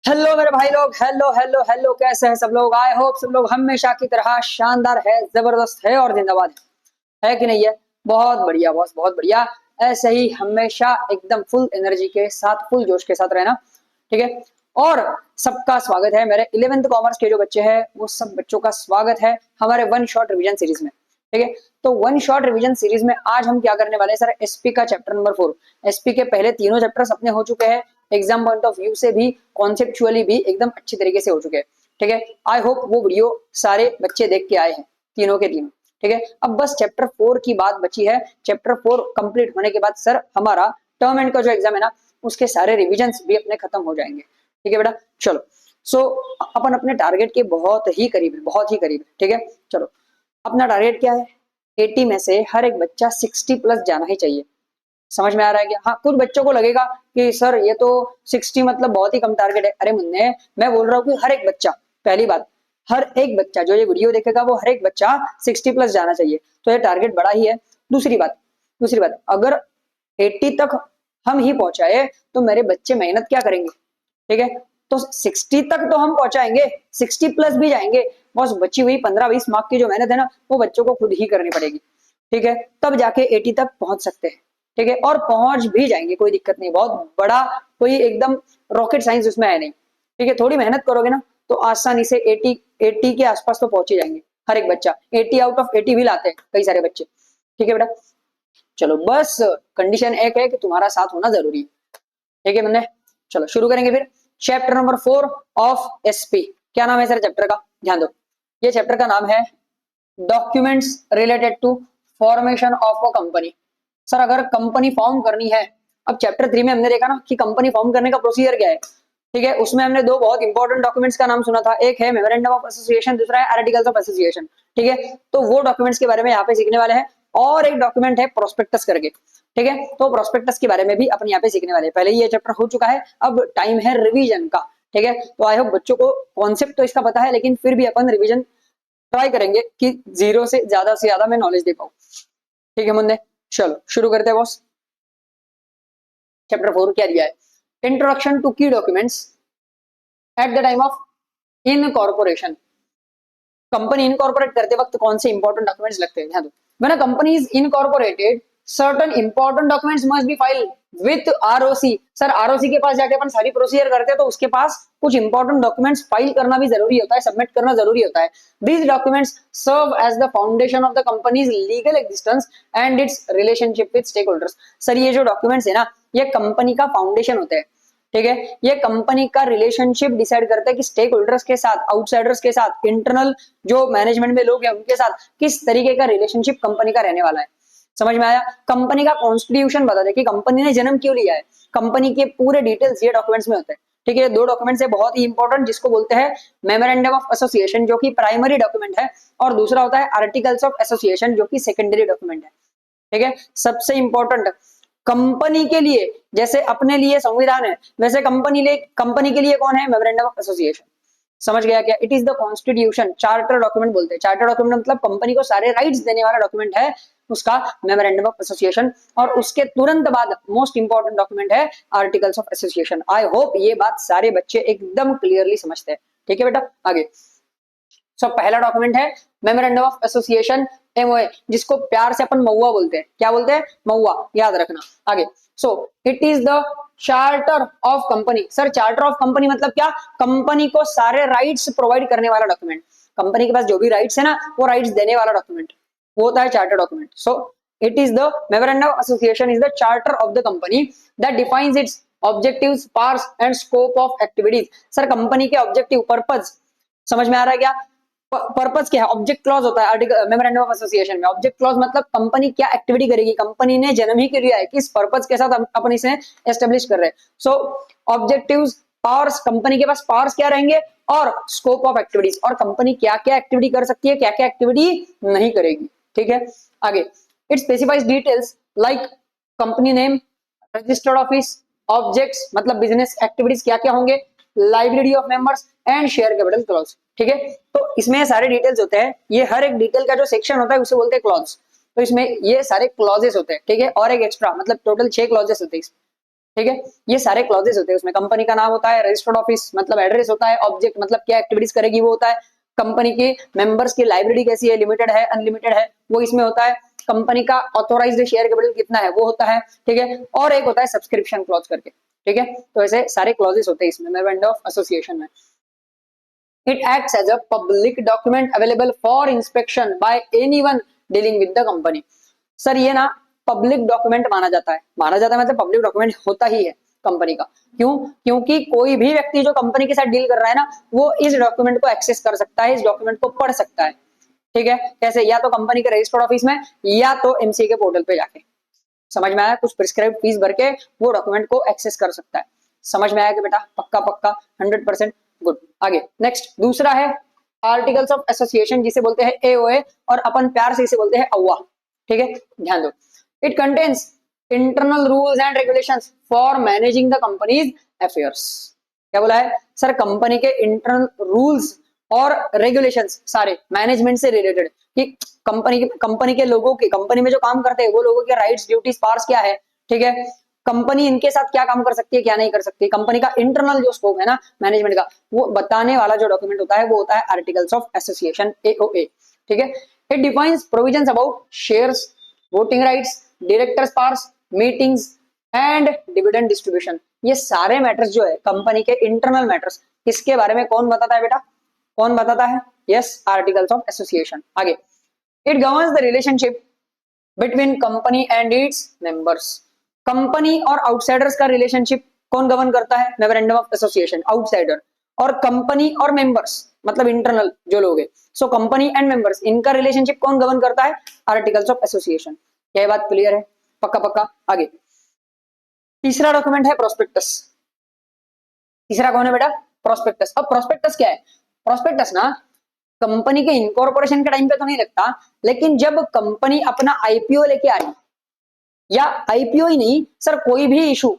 Hello मेरे भाई लोग, हेलो हेलो हेलो, कैसे हैं सब लोग। आई होप सब लोग हमेशा की तरह शानदार है, जबरदस्त है और जिंदाबाद है कि नहीं है। बहुत बढ़िया बॉस, बहुत बढ़िया। ऐसे ही हमेशा एकदम फुल एनर्जी के साथ, फुल जोश के साथ रहना, ठीक है। और सबका स्वागत है मेरे 11th कॉमर्स के जो बच्चे हैं वो सब बच्चों का स्वागत है हमारे वन शॉट रिवीजन सीरीज में, ठीक है। तो वन शॉट रिवीजन सीरीज में आज हम क्या करने वाले हैं सर, एसपी का चैप्टर नंबर 4। एसपी के पहले तीनों चैप्टर्स अपने हो चुके हैं, एग्जाम पॉइंट ऑफ व्यू से भी, कॉन्सेप्चुअली भी एकदम अच्छी तरीके से हो चुके हैं, ठीक है। आई होप वो वीडियो सारे बच्चे देख के आए हैं, तीनों के तीनों, ठीक है। अब बस चैप्टर 4 की बात बची है। चैप्टर 4 कंप्लीट होने के बाद सर हमारा टर्म एंड का जो एग्जाम है ना, उसके सारे रिविजन्स भी अपने खत्म हो जाएंगे, ठीक है बेटा। चलो, सो अपन अपने टारगेट के बहुत ही करीब है, बहुत ही करीब है, ठीक है। चलो, अपना टारगेट क्या है, 80 में से हर एक बच्चा 60 प्लस जाना ही चाहिए। समझ में आ रहा है क्या? हाँ, कुछ बच्चों को लगेगा कि सर ये तो 60 मतलब बहुत ही कम टारगेट है। अरे मुन्ने, मैं बोल रहा हूँ कि हर एक बच्चा, पहली बात, हर एक बच्चा जो ये वीडियो देखेगा वो हर एक बच्चा 60 प्लस जाना चाहिए, तो ये टारगेट बड़ा ही है। दूसरी बात, अगर 80 तक हम ही पहुंचाए तो मेरे बच्चे मेहनत क्या करेंगे, ठीक है। तो 60 तक तो हम पहुंचाएंगे, 60 प्लस भी जाएंगे, बस बची हुई 15-20 मार्क की जो मेहनत है ना, वो बच्चों को खुद ही करनी पड़ेगी, ठीक है। तब जाके 80 तक पहुंच सकते हैं, ठीक है। और पहुंच भी जाएंगे, कोई दिक्कत नहीं, बहुत बड़ा कोई एकदम रॉकेट साइंस उसमें है नहीं, ठीक है। थोड़ी मेहनत करोगे ना तो आसानी से 80 के आसपास तो पहुंच ही जाएंगे हर एक बच्चा। 80 आउट ऑफ 80 भी लाते हैं कई सारे बच्चे, ठीक है बेटा। चलो, बस कंडीशन एक है कि तुम्हारा साथ होना जरूरी है, ठीक है मैंने। चलो शुरू करेंगे फिर। Chapter number 4 of SP. क्या नाम है सर चैप्टर का, ध्यान दो। ये चैप्टर का नाम है documents related to formation of a company. Sir अगर कंपनी फॉर्म करनी है, अब चैप्टर 3 में हमने देखा ना कि कंपनी फॉर्म करने का प्रोसीजर क्या है, ठीक है। उसमें हमने दो बहुत इंपॉर्टेंट डॉक्यूमेंट्स का नाम सुना था, एक है मेमोरेंडम ऑफ एसोसिएशन, दूसरा है आर्टिकल्स ऑफ एसोसिएशन, ठीक है। तो वो डॉक्यूमेंट्स के बारे में यहाँ पे सीखने वाले हैं। और एक डॉक्यूमेंट है प्रोस्पेक्टस करके, ठीक है। तो प्रोस्पेक्टस के बारे में भी अपन यहाँ पे सीखने वाले हैं। पहले ये चैप्टर हो चुका है, अब टाइम है रिवीजन का, ठीक है। तो आई होप बच्चों को कॉन्सेप्ट तो इसका पता है, लेकिन फिर भी अपन रिवीजन ट्राई करेंगे कि जीरो से ज्यादा मैं नॉलेज दे पाऊँ, ठीक है मुन्ने। चलो शुरू करते हैं बॉस। चैप्टर 4 क्या दिया है, इंट्रोडक्शन टू की documents at the time of incorporation. Company incorporate करते वक्त कौन से इंपॉर्टेंट डॉक्यूमेंट्स लगते हैं, ध्यान दो। When a company is incorporated certain important documents must be filed with ROC. Sir ROC के पास जाके अपन सारी प्रोसीजर करते हैं, तो उसके पास कुछ इंपॉर्टेंट डॉक्यूमेंट्स फाइल करना भी जरूरी होता है, सबमिट करना जरूरी होता है। These documents serve as the foundation of the company's legal existence and its relationship with stakeholders. Sir ये जो डॉक्यूमेंट्स है ना, ये कंपनी का फाउंडेशन होते हैं, ठीक है। ये कंपनी का रिलेशनशिप डिसाइड करता है कि स्टेक होल्डर्स के साथ, आउटसाइडर्स के साथ, इंटरनल जो मैनेजमेंट में लोग हैं उनके साथ किस तरीके का रिलेशनशिप कंपनी का रहने वाला है। समझ में आया? कंपनी का कॉन्स्टिट्यूशन बता दे कि कंपनी ने जन्म क्यों लिया है, कंपनी के पूरे डिटेल्स ये डॉक्यूमेंट्स में होते हैं, ठीक है। दो डॉक्यूमेंट्स है बहुत ही इंपॉर्टेंट, जिसको बोलते हैं मेमोरेंडम ऑफ एसोसिएशन जो कि प्राइमरी डॉक्यूमेंट है, और दूसरा होता है आर्टिकल्स ऑफ एसोसिएशन जो कि सेकेंडरी डॉक्यूमेंट है, ठीक है। सबसे इंपॉर्टेंट कंपनी के लिए, जैसे अपने लिए संविधान है, वैसे कंपनी के लिए कौन है, मेमोरेंडम ऑफ एसोसिएशन। समझ गया क्या? It is the constitution, charter document बोलते हैं। चार्टर डॉक्यूमेंट मतलब कंपनी को सारे राइट्स देने वाला डॉक्यूमेंट है, उसका मेमोरेंडम ऑफ एसोसिएशन। और उसके तुरंत बाद मोस्ट इंपॉर्टेंट डॉक्यूमेंट है articles of association. I hope ये बात सारे बच्चे एकदम क्लियरली समझते हैं, ठीक है बेटा। आगे पहला डॉक्यूमेंट है मेमोरेंडम ऑफ एसोसिएशन, एमओए, जिसको प्यार से अपन महुआ बोलते हैं। क्या बोलते हैं? महुआ, याद रखना। आगे it is the charter of company. Sir charter of company मतलब क्या? कंपनी को सारे राइट्स प्रोवाइड करने वाला डॉक्यूमेंट, कंपनी के पास जो भी राइट्स है ना, वो राइट्स देने वाला डॉक्यूमेंट, वो होता है charter document. It is the memorandum of association is the charter of the company that defines it's objectives, powers and scope of activities. Sir company के ऑब्जेक्टिव, पर्पस, समझ में आ रहा है क्या? पर्पस क्या है? ऑब्जेक्ट क्लॉज होता है आर्टिकल मेमोरेंडम ऑफ एसोसिएशन में। ऑब्जेक्ट क्लॉज मतलब कंपनी क्या एक्टिविटी करेगी, कंपनी ने जन्म ही के लिए है, किस पर्पस के साथ अपन इसे एस्टेब्लिश कर रहे हैं। ऑब्जेक्टिव्स, पावर्स, कंपनी के पास पावर्स क्या रहेंगे, और स्कोप ऑफ एक्टिविटीज, और कंपनी क्या क्या एक्टिविटी कर सकती है, क्या क्या एक्टिविटी नहीं करेगी, ठीक है। आगे it specifies details like company name, registered office, objects मतलब बिजनेस एक्टिविटीज क्या क्या होंगे, library of members and share capital clause, ठीक है। तो इसमें सारे डिटेल्स होते हैं, ये हर एक डिटेल का जो सेक्शन होता है उसे बोलते हैं क्लॉज। तो इसमें ये सारे क्लॉजेस होते हैं, ठीक है। और एक एक्स्ट्रा मतलब टोटल 6 क्लॉजेस होते हैं इसमें, ठीक है, ये सारे क्लॉजेस होते हैं उसमें। कंपनी का नाम होता है, रजिस्टर्ड ऑफिस मतलब एड्रेस होता है, ऑब्जेक्ट मतलब क्या एक्टिविटीज करेगी वो होता है, कंपनी के मेंबर्स की लाइब्रेरी कैसी है, लिमिटेड है अनलिमिटेड है वो इसमें होता है, कंपनी का ऑथोराइज्ड शेयर कैपिटल कितना है वो होता है, ठीक है, और एक होता है सब्सक्रिप्शन क्लॉज करके, ठीक है। तो ऐसे सारे क्लॉजेस होते हैं इसमें मेमोरेंडम ऑफ एसोसिएशन में। It acts as a public document available for inspection by anyone dealing with the company. Sir ये ना पब्लिक डॉक्यूमेंट माना जाता है, मतलब पब्लिक डॉक्यूमेंट होता ही है कंपनी का। क्यों? क्योंकि कोई भी व्यक्ति जो कंपनी के साथ डील कर रहा है ना, वो इस डॉक्यूमेंट को एक्सेस कर सकता है, इस डॉक्यूमेंट को पढ़ सकता है, ठीक है। कैसे? या तो कंपनी के रजिस्टर्ड ऑफिस में, या तो एमसीए के पोर्टल पे जाके। समझ में आया? कुछ प्रिस्क्राइब फीस भर के वो डॉक्यूमेंट को एक्सेस कर सकता है। समझ में आया कि बेटा? पक्का पक्का 100%। गुड। आगे नेक्स्ट दूसरा है आर्टिकल्स ऑफ एसोसिएशन, जिसे बोलते हैं एओए, और अपन प्यार से इसे बोलते हैं अव्वा, ठीक है, ध्यान दो। It contains internal rules and regulations for managing the companies affairs. क्या बोला है सर? कंपनी के इंटरनल रूल्स और रेगुलेशंस सारे मैनेजमेंट से रिलेटेड, कि कंपनी के लोगों के, कंपनी में जो काम करते हैं वो लोगों के राइट्स ड्यूटीज पावर्स क्या है, ठीक है, कंपनी इनके साथ क्या काम कर सकती है क्या नहीं कर सकती, कंपनी का इंटरनल जो स्कोप है ना मैनेजमेंट का, वो बताने वाला जो डॉक्यूमेंट होता है वो होता है आर्टिकल्स ऑफ एसोसिएशन एओए, ठीक है। It defines provisions about shares, voting rights, directors powers, meetings and dividend distribution. ये सारे मैटर्स जो है कंपनी के इंटरनल मैटर्स, इसके बारे में कौन बताता है बेटा? कौन बताता है? Yes, articles of association. आगे, it governs the relationship between company and its members. Company और आउटसाइडर्स का रिलेशनशिप कौन गवर्न करता है? Memorandum of association. आउटसाइडर और कंपनी और मेंबर्स मतलब इंटरनल जो लोग हैं, सो कंपनी एंड मेंबर्स, इनका रिलेशनशिप कौन गवर्न करता है? Articles of association. क्या बात क्लियर है? पक्का पक्का। आगे तीसरा डॉक्यूमेंट है प्रोस्पेक्टस। तीसरा कौन है बेटा? प्रोस्पेक्टस। अब प्रोस्पेक्टस क्या है? प्रोस्पेक्टस ना कंपनी के इनकॉर्पोरेशन के टाइम पे तो नहीं लगता, लेकिन जब कंपनी अपना आईपीओ लेके आई, या आईपीओ ही नहीं सर, कोई भी इशू,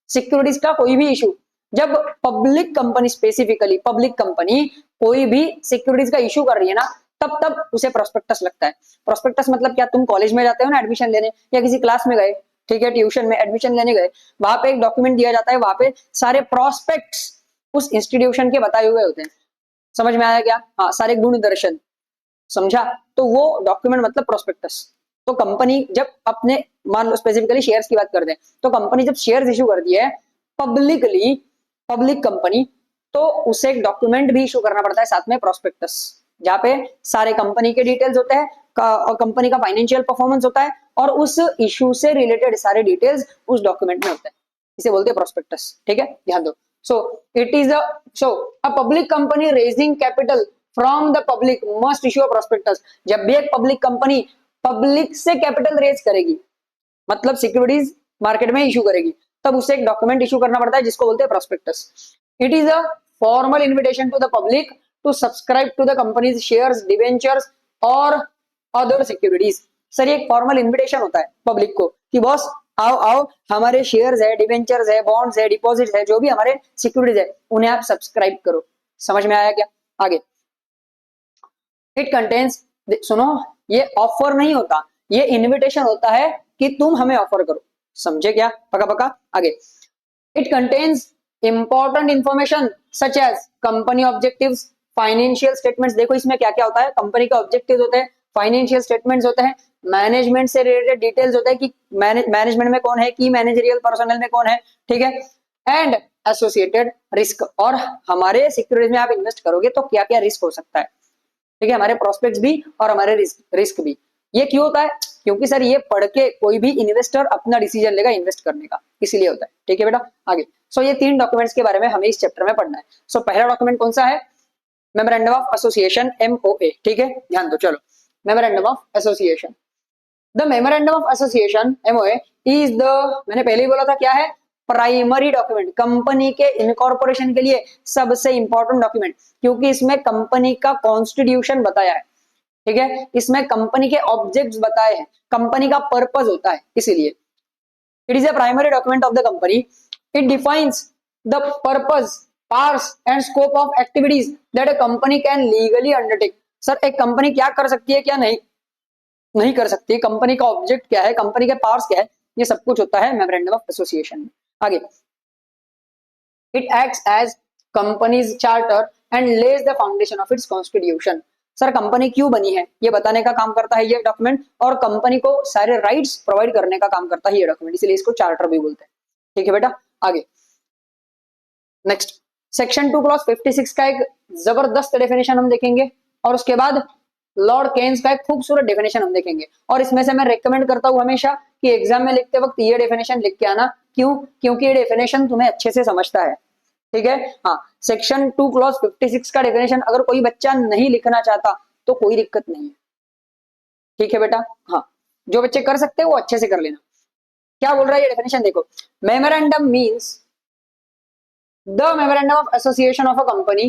सिक्योरिटीज का कोई भी इशू, जब public company, specifically public company कोई भी सिक्योरिटीज का इशू कर रही है ना, तब तब उसे प्रोस्पेक्टस लगता है। प्रोस्पेक्टस मतलब क्या? तुम कॉलेज में जाते हो ना एडमिशन लेने, या किसी क्लास में गए, ठीक है, ट्यूशन में एडमिशन लेने गए, वहां पे एक डॉक्यूमेंट दिया जाता है, वहां पे सारे प्रोस्पेक्ट्स उस इंस्टीट्यूशन के बताए हुए होते हैं। समझ में आया क्या? हाँ, सारे गुण दर्शन, समझा? तो वो डॉक्यूमेंट मतलब प्रोस्पेक्टस। तो कंपनी जब अपने, मान लो स्पेसिफिकली शेयर्स की बात करते हैं, तो कंपनी जब शेयर्स इशू करती है पब्लिकली, पब्लिक कंपनी, तो उसे एक डॉक्यूमेंट भी इशू करना पड़ता है साथ में, प्रोस्पेक्टस, जहाँ पे सारे कंपनी के डिटेल्स होते हैं, और कंपनी का फाइनेंशियल परफॉर्मेंस होता है, और उस इशू से रिलेटेड सारे डिटेल्स उस डॉक्यूमेंट में होते हैं। इसे बोलते हैं प्रोस्पेक्टस, ठीक है, ध्यान दो। So it is a public company raising capital from the public must issue a prospectus. जब भी एक पब्लिक कंपनी पब्लिक से कैपिटल रेज करेगी, मतलब सिक्योरिटीज मार्केट में इशू करेगी, तब उसे एक डॉक्यूमेंट इशू करना पड़ता है जिसको बोलते हैं prospectus. It is a formal invitation to the public to subscribe to the company's shares, debentures और अदर सिक्योरिटीज। सर ये एक फॉर्मल इन्विटेशन होता है पब्लिक को कि बॉस आओ आओ, हमारे शेयर्स है, डिवेंचर्स है, बॉन्ड्स है, डिपॉजिट्स है, जो भी हमारे सिक्योरिटीज है, उन्हें आप सब्सक्राइब करो। समझ में आया क्या? आगे, इट कंटेन्स, सुनो, ये ऑफर नहीं होता, ये इनविटेशन होता है कि तुम हमें ऑफर करो। समझे क्या? पक्का पक्का। आगे, it contains important information such as company objectives, financial statements. देखो इसमें क्या क्या होता है, कंपनी के ऑब्जेक्टिव्स होते हैं, फाइनेंशियल स्टेटमेंट्स होते हैं, मैनेजमेंट से रिलेटेड डिटेल्स होते हैं कि मैनेजमेंट में कौन है, की मैनेजरियल पर्सनल में कौन है, ठीक है, एंड एसोसिएटेड रिस्क, और हमारे सिक्योरिटीज में आप इन्वेस्ट करोगे तो क्या क्या रिस्क हो सकता है, ठीक है, हमारे प्रोस्पेक्ट्स भी और हमारे रिस्क भी। ये क्यों होता है? क्योंकि सर ये पढ़ के कोई भी इन्वेस्टर अपना डिसीजन लेगा इन्वेस्ट करने का, इसीलिए होता है, ठीक है बेटा। आगे, सो ये तीन डॉक्यूमेंट्स के बारे में हमें इस चैप्टर में पढ़ना है। सो पहला डॉक्यूमेंट कौन सा है? मेमोरेंडम ऑफ एसोसिएशन, एमओए, ठीक है, ध्यान दो। चलो, memorandum of association. The memorandum of association, MOA, is the, मैंने पहले ही बोला था क्या है, प्राइमरी डॉक्यूमेंट, कंपनी के इनकॉर्पोरेशन के लिए सबसे इंपॉर्टेंट डॉक्यूमेंट, क्योंकि इसमें कंपनी का कॉन्स्टिट्यूशन बताया है, ठीक है, इसमें कंपनी के ऑब्जेक्ट्स बताए हैं, कंपनी का पर्पस होता है, इसीलिए it is a primary document of the company. It defines the purpose, powers and scope of activities that a company can legally undertake. Sir एक कंपनी क्या कर सकती है क्या नहीं नहीं कर सकती, कंपनी का ऑब्जेक्ट क्या है, कंपनी के पावर्स क्या है, ये सब कुछ होता है मेमोरेंडम ऑफ एसोसिएशन में। आगे, it acts as company's charter and lays the foundation of its constitution. Sir company क्यों बनी है ये बताने का काम करता है ये डॉक्यूमेंट, और कंपनी को सारे राइट्स प्रोवाइड करने का काम करता है ये डॉक्यूमेंट, इसलिए इसको चार्टर भी बोलते हैं। ठीक है बेटा, आगे नेक्स्ट सेक्शन 2 क्लॉज 56 का एक जबरदस्त डेफिनेशन हम देखेंगे, और उसके बाद लॉर्ड केन्स का एक खूबसूरत डेफिनेशन हम देखेंगे। और इसमें से मैं रेकमेंड करता हूं हमेशा कि एग्जाम में लिखते वक्त ये डेफिनेशन लिख के आना, क्यों? क्योंकि ये डेफिनेशन तुम्हें अच्छे से समझता है। ठीक है, हाँ, सेक्शन 2 क्लॉज 56 का डेफिनेशन अगर कोई बच्चा नहीं लिखना चाहता तो कोई दिक्कत नहीं है। ठीक है बेटा, हाँ, जो बच्चे कर सकते हैं वो अच्छे से कर लेना। क्या बोल रहा है ये डेफिनेशन देखो, memorandum means the memorandum of association of a company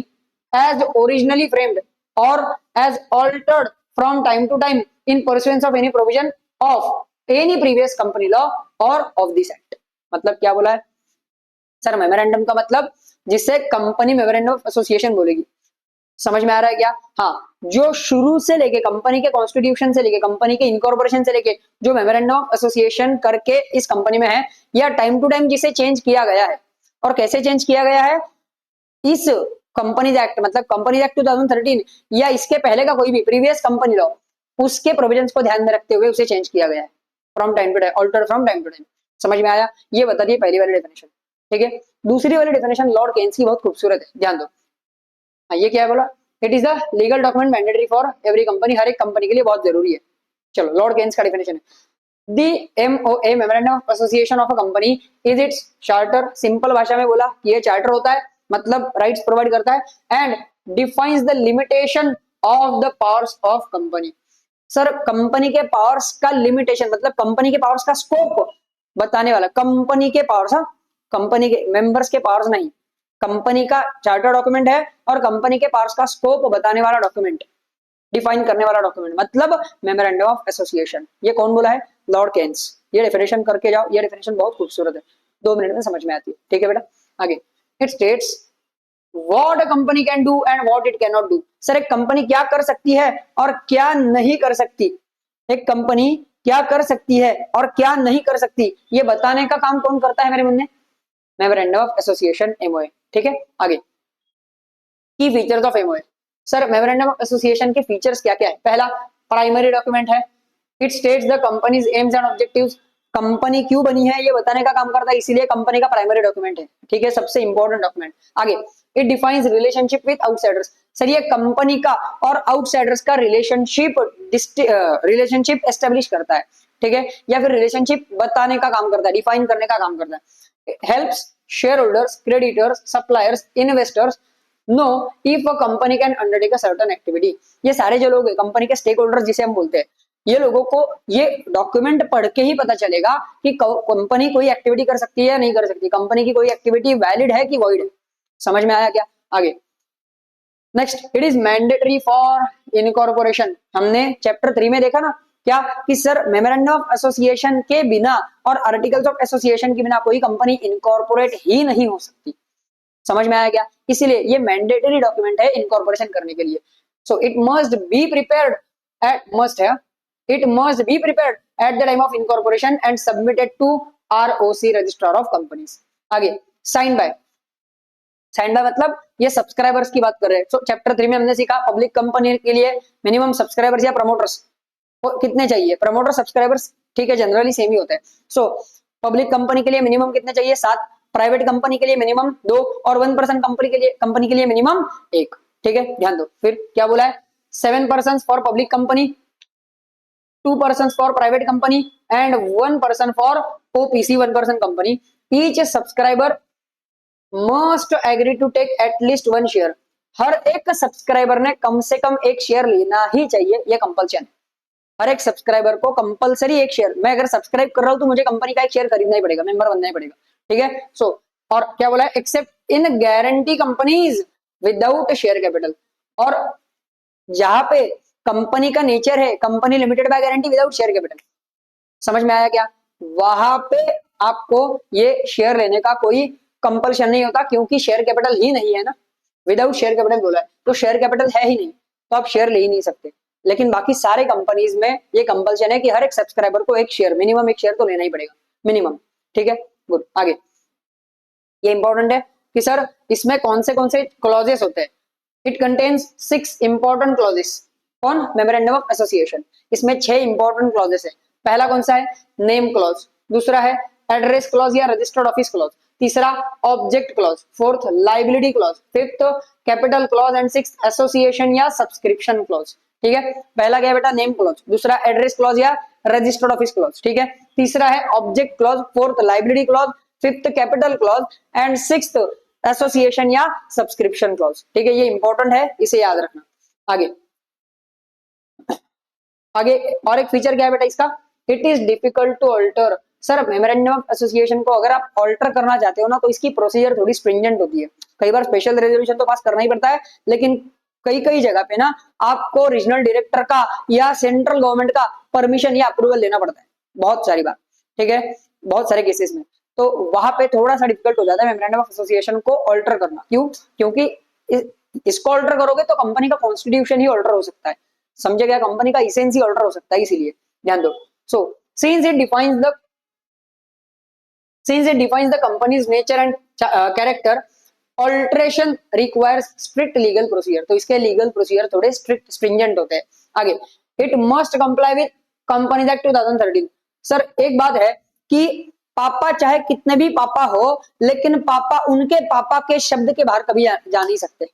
as originally framed or as altered from time to time in pursuance of any provision of any previous company law or of this act। मतलब क्या बोला है sir? Memorandum का मतलब जिससे company memorandum of association बोलेगी। समझ में आ रहा है क्या? हाँ, जो शुरू से लेके कंपनी के कॉन्स्टिट्यूशन से लेके कंपनी के इनकॉर्पोरेशन से लेके जो मेमोरेंडम ऑफ एसोसिएशन करके इस कंपनी में है, या टाइम टू टाइम जिसे चेंज किया गया है, और कैसे चेंज किया गया है, इस कंपनीज एक्ट मतलब कंपनीज एक्ट 2013 या इसके पहले का कोई भी प्रीवियस कंपनी लॉ, उसके प्रोविजंस को ध्यान में रखते हुए उसे चेंज किया गया है from time to time, alter from time to time. समझ में आया? ये बता दिए पहली वाली डेफिनेशन। ठीक है, दूसरी वाली डेफिनेशन लॉर्ड केन्स की बहुत खूबसूरत है, ध्यान दो। हाँ, ये क्या है बोला, it is the legal document mandatory for every company, हर एक कंपनी के लिए बहुत जरूरी है। चलो, लॉर्ड केन्स का डेफिनेशन है, The MOA Memorandum of Association of a Company is its charter। Simple भाषा में बोला कि ये चार्टर होता है, मतलब राइट्स प्रोवाइड करता है, and defines the limitation of the powers of company. Sir company के पावर्स का लिमिटेशन मतलब कंपनी के पावर्स का स्कोप बताने वाला, कंपनी के पावर्स, हाँ, कंपनी के मेंबर्स के पावर्स नहीं, कंपनी का चार्टर डॉक्यूमेंट है और कंपनी के पावर्स का स्कोप बताने वाला डॉक्यूमेंट, डिफाइन करने वाला डॉक्यूमेंट, मतलब मेमोरेंडम ऑफ एसोसिएशन। ये कौन बोला है? Lord Keynes. ये डेफिनेशन करके जाओ, ये डेफिनेशन बहुत खूबसूरत है, 2 मिनट में समझ में आती है। ठीक है बेटा, आगे, it states what a company can do and what it can not do. Sir एक कंपनी क्या कर सकती है और क्या नहीं कर सकती, एक कंपनी क्या कर सकती है और क्या नहीं कर सकती, ये बताने का काम कौन करता है मेरे मुन्ने? Memorandum of association, MOA. ठीक है, आगे, की features of MOA. Sir memorandum of association के फीचर्स क्या क्या है? पहला, प्राइमरी डॉक्यूमेंट है, it states the companies AIIMS and objectives. Company क्यों बनी है ये बताने का काम करता है, इसीलिए कंपनी का प्राइमरी डॉक्यूमेंट है। ठीक है, सबसे इंपॉर्टेंट डॉक्यूमेंट। आगे, it defines relationship with outsiders. Sir ये कंपनी का और आउटसाइडर्स का रिलेशनशिप एस्टेब्लिश करता है। ठीक है, या फिर रिलेशनशिप बताने का काम करता है, डिफाइन करने का काम करता है। Helps share holders, creditors, suppliers, investors know if a company can undertake a certain activity. ये सारे जो लोग हैं कंपनी के स्टेक होल्डर्स जिसे हम बोलते हैं, ये लोगों को ये डॉक्यूमेंट पढ़ के ही पता चलेगा कि कंपनी कोई एक्टिविटी कर सकती है या नहीं कर सकती, कंपनी की कोई एक्टिविटी वैलिड है कि वॉइड है। समझ में आया क्या? आगे, next, it is mandatory for incorporation. हमने चैप्टर 3 में देखा ना क्या कि सर मेमोरेंडम ऑफ एसोसिएशन के बिना और आर्टिकल्स ऑफ एसोसिएशन के बिना कोई कंपनी इनकॉर्पोरेट ही नहीं हो सकती। समझ में आया क्या? इसीलिए ये मैंडेटरी डॉक्यूमेंट है इनकॉर्पोरेशन करने के लिए। So it must be prepared it must be prepared at the time of incorporation and submitted to ROC registrar of companies। आगे, साइन बाय मतलब ये सब्सक्राइबर्स की बात कर रहे हैं। सो चैप्टर 3 में हमने सीखा पब्लिक कंपनी के लिए मिनिमम सब्सक्राइबर्स या प्रमोटर्स कितने चाहिए, प्रमोटर सब्सक्राइबर्स ठीक है जनरली सेम ही होते हैं। सो पब्लिक कंपनी के लिए मिनिमम कितने चाहिए? 7, प्राइवेट कंपनी के लिए मिनिमम 2 और 1% कंपनी के लिए मिनिमम 1। ठीक है, ध्यान दो। फिर क्या बोला है? 7 persons for public company, 2 persons for private company and 1 person for OPC 1% company। Each subscriber must agree to take at least 1 share। हर एक सब्सक्राइबर ने कम से कम एक शेयर लेना ही चाहिए, यह कंपल्शन है। हर एक सब्सक्राइबर को कंपलसरी एक शेयर, मैं अगर सब्सक्राइब कर रहा हूं तो मुझे कंपनी का एक शेयर खरीदना ही पड़ेगा, मेंबर बनना ही पड़ेगा। ठीक है, सो और क्या बोला है? एक्सेप्ट इन guarantee companies without share capital. और जहां पे कंपनी का नेचर है company limited by guarantee without share capital, समझ में आया क्या? वहां पे आपको ये शेयर लेने का कोई कंपल्शन नहीं होता, क्योंकि शेयर कैपिटल ही नहीं है ना, विदाउट शेयर कैपिटल बोला है तो शेयर कैपिटल है ही नहीं, तो आप शेयर ले ही नहीं सकते। लेकिन बाकी सारे कंपनीज में ये कंपल्शन है कि हर एक सब्सक्राइबर को एक शेयर, मिनिमम एक शेयर तो लेना ही पड़ेगा, मिनिमम। ठीक है, गुड। आगे, ये इंपॉर्टेंट है कि सर इसमें कौन से क्लॉजेस होते हैं। It contains 6 important clauses. कौन? Memorandum of association. इसमें 6 इंपॉर्टेंट क्लॉजेस है। पहला कौन सा है? Name clause. दूसरा है एड्रेस क्लॉज या रजिस्टर्ड ऑफिस क्लॉज। तीसरा object clause. Fourth liability clause. Fifth capital clause and six association या सब्सक्रिप्शन क्लॉज। ठीक है, पहला क्या है बेटा? Name clause. दूसरा एड्रेस क्लॉज या रजिस्टर्ड ऑफिस क्लॉज। ठीक है, तीसरा है object clause. Fourth liability clause. Fifth capital clause and sixth association या सब्सक्रिप्शन क्लॉज। ठीक है, ये इंपॉर्टेंट है, इसे याद रखना। आगे आगे और एक फीचर क्या है बेटा इसका? It is difficult to alter. Sir memorandum of association को अगर आप अल्टर करना चाहते हो ना, तो इसकी प्रोसीजर थोड़ी स्ट्रिंजेंट होती है। कई बार स्पेशल रेजोल्यूशन तो पास करना ही पड़ता है, लेकिन कई कई जगह पे ना आपको रीजनल डायरेक्टर का या सेंट्रल गवर्नमेंट का परमिशन या अप्रूवल लेना पड़ता है, बहुत सारी बार। ठीक है, बहुत सारे केसेस में तो वहां पे थोड़ा सा डिफिकल्ट हो जाता है मेमोरेंडम ऑफ एसोसिएशन को अल्टर करना। क्यों? क्योंकि इसको अल्टर करोगे तो कंपनी का कॉन्स्टिट्यूशन ही अल्टर हो सकता है। समझे क्या? कंपनी का इसेंस ही अल्टर हो सकता है, इसीलिए ध्यान दो। So since it defines the companies nature and character, alteration requires strict legal procedure. तो इसके लीगल प्रोसीजर थोड़े स्ट्रिक्ट स्ट्रिंजेंट होते हैं। आगे it must comply with companies act 2013। Sir एक बात है कि पापा चाहे कितने भी पापा हो, लेकिन पापा उनके पापा के शब्द के बाहर कभी जा नहीं सकते।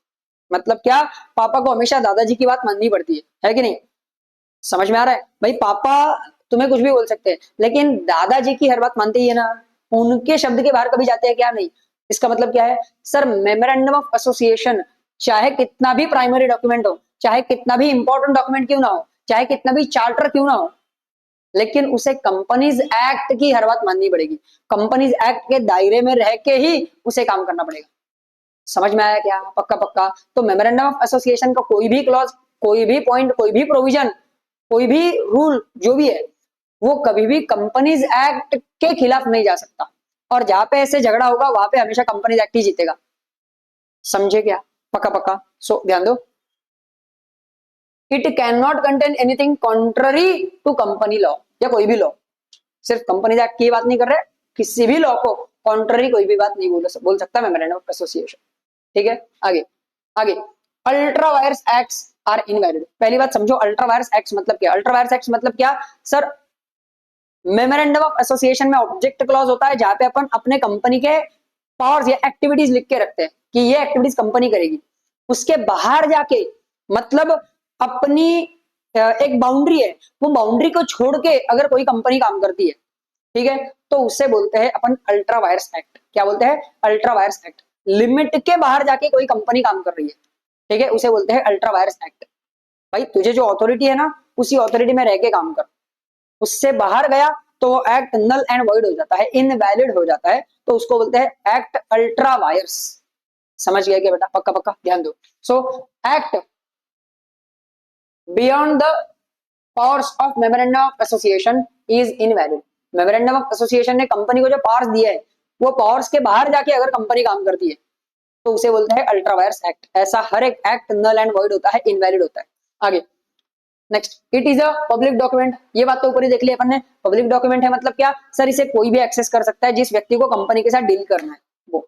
मतलब क्या? पापा को हमेशा दादाजी की बात माननी पड़ती है कि नहीं? समझ में आ रहा है भाई? पापा तुम्हें कुछ भी बोल सकते हैं, लेकिन दादाजी की हर बात मानते ही है ना, उनके शब्द के बाहर कभी जाते हैं क्या? नहीं। इसका मतलब क्या है? सर मेमोरेंडम ऑफ एसोसिएशन चाहे कितना भी प्राइमरी डॉक्यूमेंट हो, चाहे कितना भी इंपॉर्टेंट डॉक्यूमेंट क्यों ना हो, चाहे कितना भी चार्टर क्यों ना हो, लेकिन उसे कंपनीज एक्ट की हर बात माननी पड़ेगी। कंपनीज एक्ट के दायरे में रह के ही उसे काम करना पड़ेगा। समझ में आया क्या? पक्का पक्का। तो मेमोरेंडम ऑफ एसोसिएशन का कोई भी क्लॉज, कोई भी पॉइंट, कोई भी प्रोविजन, कोई भी रूल जो भी है, वो कभी भी कंपनीज एक्ट के खिलाफ नहीं जा सकता। और जहां पे ऐसे झगड़ा होगा वहां पे हमेशा कंपनीज एक्ट ही जीतेगा। समझे क्या? पक्का पक्का। सो ध्यान दो, it can not contain anything contrary to company law या कोई भी लॉ। सिर्फ कंपनीज एक्ट की बात नहीं कर रहे, किसी भी लॉ को कॉन्ट्ररी कोई भी बात नहीं बोल सकता मेमोरेंडम ऑफ एसोसिएशन। ठीक है, आगे आगे ultra vires acts are invalid. पहली बात समझो, अल्ट्रा वायरस एक्ट्स मतलब क्या? अल्ट्रा वायरस एक्ट्स मतलब क्या? सर मेमोरेंडम ऑफ एसोसिएशन में ऑब्जेक्ट क्लॉज होता है, जहां पे अपन अपने कंपनी के पावर्स या एक्टिविटीज लिख के रखते हैं कि ये एक्टिविटीज कंपनी करेगी। उसके बाहर जाके मतलब अपनी एक बाउंड्री है, वो बाउंड्री को छोड़ के अगर कोई कंपनी काम करती है, ठीक है, तो उससे बोलते हैं अपन अल्ट्रा वायरस एक्ट। क्या बोलते हैं? Ultra vires act. लिमिट के बाहर जाके कोई कंपनी काम कर रही है, ठीक है, उसे बोलते हैं अल्ट्रा वायरस एक्ट। भाई तुझे जो अथॉरिटी है ना, उसी अथॉरिटी में रह के काम कर। उससे बाहर गया तो वो एक्ट नल एंड वॉइड हो जाता है, इनवैलिड हो जाता है, तो उसको बोलते हैं एक्ट अल्ट्रा वायरस। समझ गया क्या बेटा? पक्का पक्का ध्यान दो। So act beyond the powers of memorandum of association is invalid. Memorandum of association ने कंपनी को जो पावर्स दिए है, वो पावर्स के बाहर जाके अगर कंपनी काम करती है तो उसे बोलते हैं अल्ट्रा वायरस एक्ट। ऐसा हर एक एक्ट नल एंड वॉइड होता है, इनवैलिड होता है। आगे next, it is a public document. ये बात तो ऊपर ही देख ली अपन ने। पब्लिक डॉक्यूमेंट है मतलब क्या? सर इसे कोई भी एक्सेस कर सकता है जिस व्यक्ति को कंपनी के साथ डील करना है वो।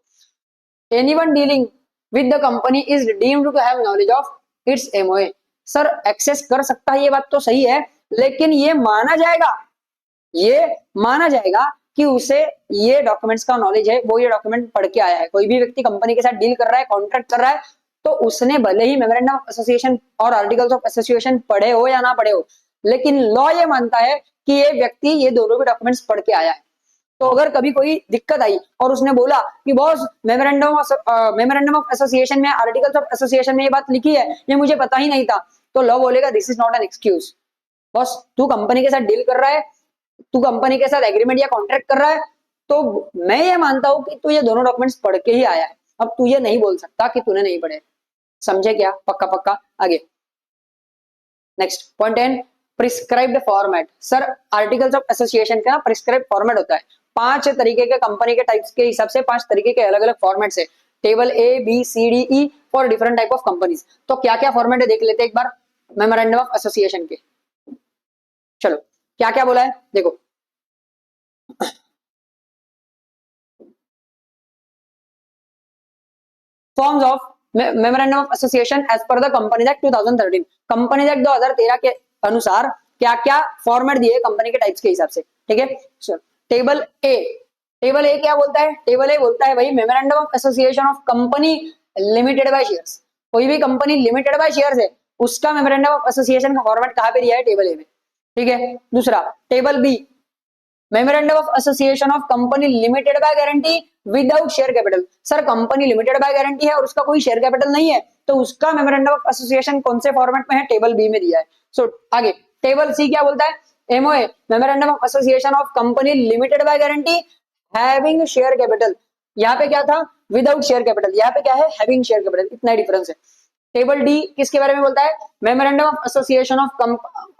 Anyone dealing with the company is deemed to have knowledge of its MOA. Sir access कर सकता है, ये बात तो सही है, लेकिन ये माना जाएगा कि उसे ये डॉक्यूमेंट्स का नॉलेज है, वो ये डॉक्यूमेंट पढ़ के आया है। कोई भी व्यक्ति कंपनी के साथ डील कर रहा है, कॉन्ट्रैक्ट कर रहा है, तो उसने भले ही मेमोरेंडम ऑफ एसोसिएशन और आर्टिकल्स ऑफ एसोसिएशन पढ़े हो या ना पढ़े हो, लेकिन लॉ ये मानता है कि ये व्यक्ति ये दोनों भी डॉक्यूमेंट्स पढ़ के आया है। तो अगर कभी कोई दिक्कत आई और उसने बोला कि बॉस मेमोरेंडम ऑफ एसोसिएशन में, आर्टिकल्स ऑफ एसोसिएशन में ये बात लिखी है, ये मुझे पता ही नहीं था, तो लॉ बोलेगा this is not an excuse. Boss तू कंपनी के साथ डील कर रहा है, तू कंपनी के साथ एग्रीमेंट या कॉन्ट्रैक्ट कर रहा है, तो मैं ये मानता हूं कि तू ये दोनों डॉक्यूमेंट्स पढ़ के ही आया है। अब तू ये नहीं बोल सकता कि तूने नहीं पढ़े। समझे क्या? पक्का पक्का। आगे next point 10, prescribed format. Sir articles of association का प्रिस्क्राइब फॉर्मेट होता है। 5 तरीके के कंपनी के टाइप्स के हिसाब से 5 तरीके के अलग अलग फॉर्मेट्स है। Table A B C D E for different type of companies. तो क्या क्या फॉर्मेट है देख लेते हैं एक बार मेमोरेंडम ऑफ एसोसिएशन के। चलो क्या क्या बोला है देखो। Forms of memorandum of association as per the companies act 2013। Companies act 2013 के अनुसार क्या क्या फॉर्मेट दिए कंपनी के टाइप्स के हिसाब से, ठीक है। टेबल ए, टेबल ए क्या बोलता है? टेबल ए बोलता है भाई memorandum of association of company limited by shares. कोई भी कंपनी लिमिटेड बाय शेयर्स है उसका मेमोरेंडम ऑफ एसोसिएशन का फॉर्मेट कहां पे दिया है? टेबल ए में, ठीक है। दूसरा table B, memorandum of association of company limited by guarantee without share capital. Sir company limited by guarantee है और उसका कोई शेयर कैपिटल नहीं है, तो उसका मेमोरेंडम ऑफ एसोसिएशन कौन से फॉर्मेट में है? टेबल बी में दिया है। सो आगे टेबल सी क्या बोलता है? MOA, memorandum of association of company limited by guarantee having share capital. यहाँ पे क्या था? विदाउट शेयर कैपिटल, यहाँ पे क्या है? हैविंग शेयर कैपिटल, इतना डिफरेंस है। टेबल डी किसके बारे में बोलता है? Memorandum of association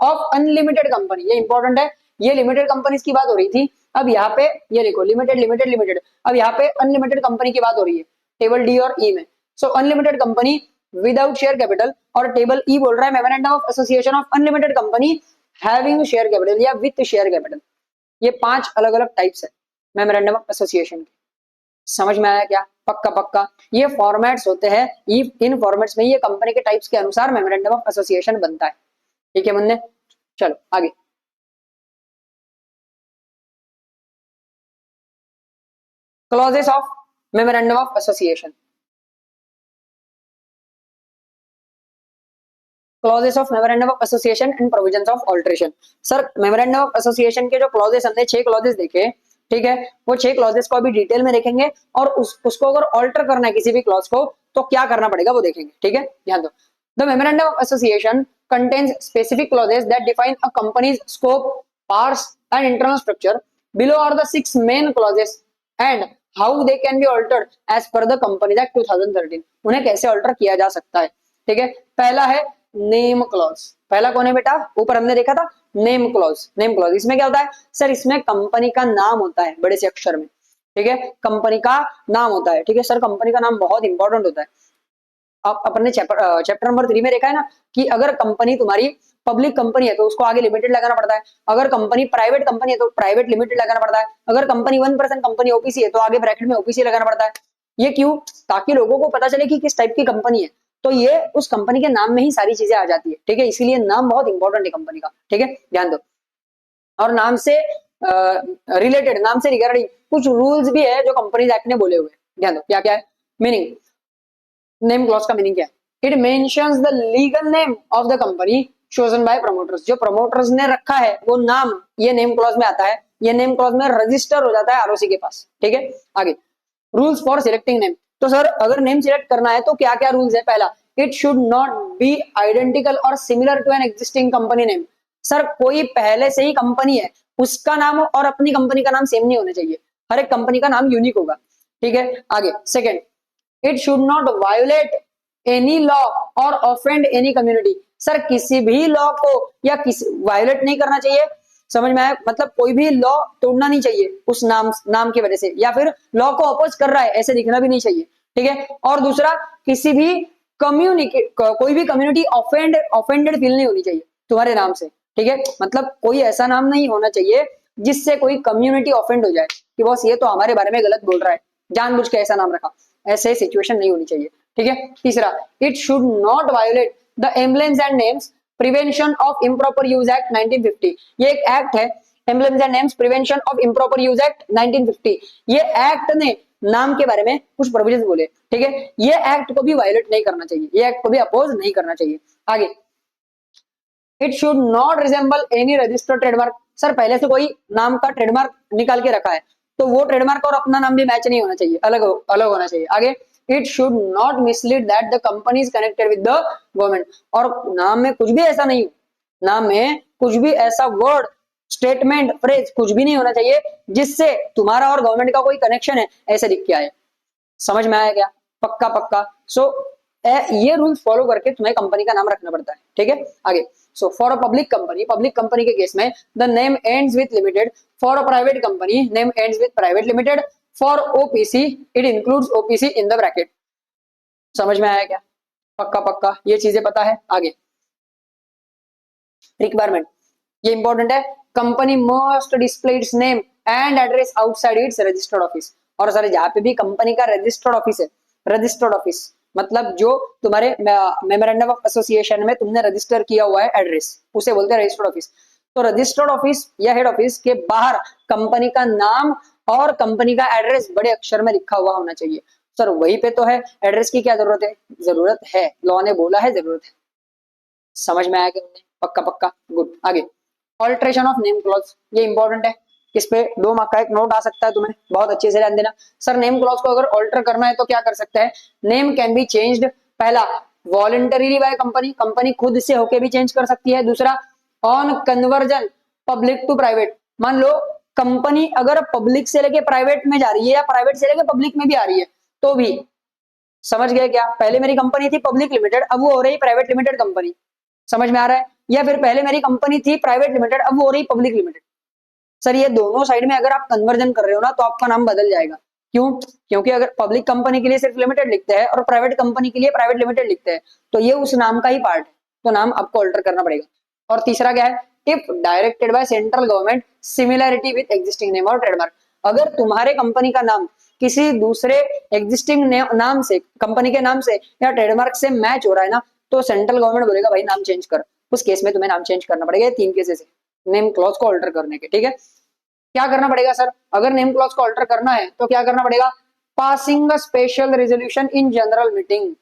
of unlimited company. ये इंपॉर्टेंट है, ये लिमिटेड कंपनीज की बात हो रही थी, अब यहाँ पे ये देखो लिमिटेड लिमिटेड लिमिटेड, अब यहाँ पे अनलिमिटेड कंपनी की बात हो रही है टेबल डी और ई में। So unlimited company without share capital, और टेबल ई बोल रहा है memorandum of association of unlimited company having share capital या विथ शेयर कैपिटल। ये 5 अलग अलग टाइप्स है मेमोरेंडम ऑफ एसोसिएशन के। समझ में आया क्या? पक्का पक्का। ये फॉर्मेट्स होते हैं, इन फॉर्मेट्स में ये कंपनी के टाइप्स के अनुसार मेमोरेंडम ऑफ एसोसिएशन बनता है, ठीक है बंदे। चलो आगे, clauses of memorandum of association. Clauses of memorandum of association and provisions of alteration. Sir memorandum of association के जो क्लॉजेस हमने 6 क्लॉजेस देखे, ठीक है, वो 6 क्लॉजेस को अभी डिटेल में देखेंगे और उसको अगर ऑल्टर करना है किसी भी क्लॉज को तो क्या करना पड़ेगा वो देखेंगे, ठीक है। ध्यान दो, the memorandum of association contains specific clauses that define a company's scope, powers and internal structure. Below are the 6 main clauses and how they can be altered as per the Companies Act 2013. उन्हें कैसे alter किया जा सकता है, ठीक है। पहला है नेम क्लॉज। पहला कौन है बेटा? ऊपर हमने देखा था नेम क्लॉज। नेम क्लॉज इसमें क्या होता है? सर इसमें कंपनी का नाम होता है बड़े से अक्षर में, ठीक है, कंपनी का नाम होता है, ठीक है। सर कंपनी का नाम बहुत इंपॉर्टेंट होता है। आप अपने चैप्टर नंबर 3 में देखा है ना कि अगर कंपनी तुम्हारी पब्लिक कंपनी है तो उसको आगे लिमिटेड लगाना पड़ता है, अगर कंपनी प्राइवेट कंपनी है तो प्राइवेट लिमिटेड लगाना पड़ता है, अगर कंपनी 1% कंपनी ओपीसी है तो आगे ब्रैकेट में ओपीसी लगाना पड़ता है। ये क्यों? ताकि लोगों को पता चले कि किस टाइप की कंपनी है, तो ये उस कंपनी के नाम में ही सारी चीजें आ जाती है, ठीक है। इसीलिए नाम बहुत इंपॉर्टेंट है कंपनी का, ठीक है, ध्यान दो। और नाम से रिलेटेड, नाम से रिगार्डिंग कुछ रूल्स भी है जो कंपनीज एक्ट ने बोले हुए, ध्यान दो क्या क्या है। मीनिंग, नेम क्लॉज का मीनिंग क्या है? It mentions the legal name of the company chosen by promoters. जो प्रमोटर्स ने रखा है वो नाम ये नेम क्लॉज में आता है, ये नेम क्लॉज में रजिस्टर हो जाता है आरओसी के पास, ठीक है। आगे रूल्स फॉर सिलेक्टिंग नेम। तो सर अगर नेम सिलेक्ट करना है तो क्या क्या रूल्स है? पहला, it should not be identical और similar to an existing company name. Sir कोई पहले से ही कंपनी है उसका नाम और अपनी कंपनी का नाम सेम नहीं होना चाहिए, हर एक कंपनी का नाम यूनिक होगा, ठीक है। आगे second, it should not violet any law और ऑफेंड एनी कम्युनिटी। सर किसी भी लॉ को या किसी वायोलेट नहीं करना चाहिए, समझ में आया? मतलब कोई भी लॉ तोड़ना नहीं चाहिए उस नाम की वजह से, या फिर लॉ को अपोज कर रहा है ऐसे दिखना भी नहीं चाहिए, ठीक है। और दूसरा, किसी भी कोई भी कम्युनिटी ऑफेंडेड फील नहीं होनी चाहिए तुम्हारे नाम से, ठीक है। मतलब कोई ऐसा नाम नहीं होना चाहिए जिससे कोई कम्युनिटी ऑफेंड हो जाए कि बॉस ये तो हमारे बारे में गलत बोल रहा है, जानबूझ के ऐसा नाम रखा, ऐसे सिचुएशन नहीं होनी चाहिए, ठीक है। तीसरा, it should not violate the emblems and names prevention of improper use act 1950। ये एक एक्ट है, emblems and names prevention of improper use act 1950। ये एक्ट ने नाम के बारे में कुछ प्रोविजन बोले, ठीक है। ये एक्ट को भी वायोलेट नहीं करना चाहिए, ये एक्ट को भी अपोज नहीं करना चाहिए। आगे, it should not resemble any registered trademark. Sir पहले से कोई नाम का ट्रेडमार्क निकाल के रखा है तो वो ट्रेडमार्क और अपना नाम भी मैच नहीं होना चाहिए, अलग होना चाहिए। आगे, it should not mislead that the company is connected with the government. और नाम में कुछ भी ऐसा नहीं हो, नाम में कुछ भी ऐसा वर्ड, स्टेटमेंट, फ्रेज कुछ भी नहीं होना चाहिए जिससे तुम्हारा और गवर्नमेंट का कोई कनेक्शन है ऐसे लिख के आए। समझ में आया क्या? पक्का पक्का। सो ये रूल्स फॉलो करके तुम्हें कंपनी का नाम रखना पड़ता है, ठीक है। आगे, so for a public company के केस में the name ends with limited, for a private company name ends with private limited, for OPC it includes OPC in the bracket. समझ में आया क्या? पक्का पक्का, ये चीजें पता है। आगे, रिक्वायरमेंट, ये इंपॉर्टेंट है, company must display it's name and address outside it's registered office. और सर जहां पे भी कंपनी का रजिस्टर्ड ऑफिस है, रजिस्टर्ड ऑफिस, मतलब जो तुम्हारे मेमोरेंडम ऑफ एसोसिएशन में तुमने रजिस्टर किया हुआ है एड्रेस, उसे बोलते हैं रजिस्टर्ड ऑफिस। तो रजिस्टर्ड ऑफिस या हेड ऑफिस के बाहर कंपनी का नाम और कंपनी का एड्रेस बड़े अक्षर में लिखा हुआ होना चाहिए। सर वहीं पे तो है, एड्रेस की क्या जरूरत है? जरूरत है, लॉ ने बोला है जरूरत है। समझ में आया कि नहीं? पक्का पक्का, गुड। आगे, ऑल्ट्रेशन ऑफ नेम क्लॉज, ये इंपॉर्टेंट है, इस पे 2 मार्क का एक नोट आ सकता है तुम्हें, बहुत अच्छे से ध्यान देना। सर नेम क्लॉज को अगर ऑल्टर करना है तो क्या कर सकते हैं? नेम कैन बी चेंज्ड, पहला वॉलंटरीली बाय कंपनी, कंपनी खुद से होके भी चेंज कर सकती है। दूसरा on conversion public to private, मान लो कंपनी अगर पब्लिक से लेके प्राइवेट में जा रही है या प्राइवेट से लेके पब्लिक में भी आ रही है तो भी, समझ गए क्या? पहले मेरी कंपनी थी पब्लिक लिमिटेड, अब वो हो रही प्राइवेट लिमिटेड कंपनी, समझ में आ रहा है? या फिर पहले मेरी कंपनी थी प्राइवेट लिमिटेड, अब वो हो रही पब्लिक लिमिटेड। सर ये दोनों साइड में अगर आप कन्वर्जन कर रहे हो ना तो आपका नाम बदल जाएगा। क्यों? क्योंकि अगर पब्लिक कंपनी के लिए सिर्फ लिमिटेड लिखते हैं और प्राइवेट कंपनी के लिए प्राइवेट लिमिटेड लिखते हैं तो ये उस नाम का ही पार्ट है, तो नाम आपको अल्टर करना पड़ेगा। और तीसरा क्या है? If directed by central government similarity with existing name और ट्रेडमार्क, अगर तुम्हारे कंपनी का नाम किसी दूसरे एग्जिस्टिंग नाम से, कंपनी के नाम से या ट्रेडमार्क से मैच हो रहा है ना, तो सेंट्रल गवर्नमेंट बोलेगा भाई नाम चेंज कर, उस केस में तुम्हें नाम चेंज करना पड़ेगा। 3 केसेस है नेम क्लॉज को अल्टर करने के, ठीक है? क्या करना पड़ेगा सर? अगर नेम क्लॉज को अल्टर करना है तो क्या करना पड़ेगा? Passing special resolution in general meeting.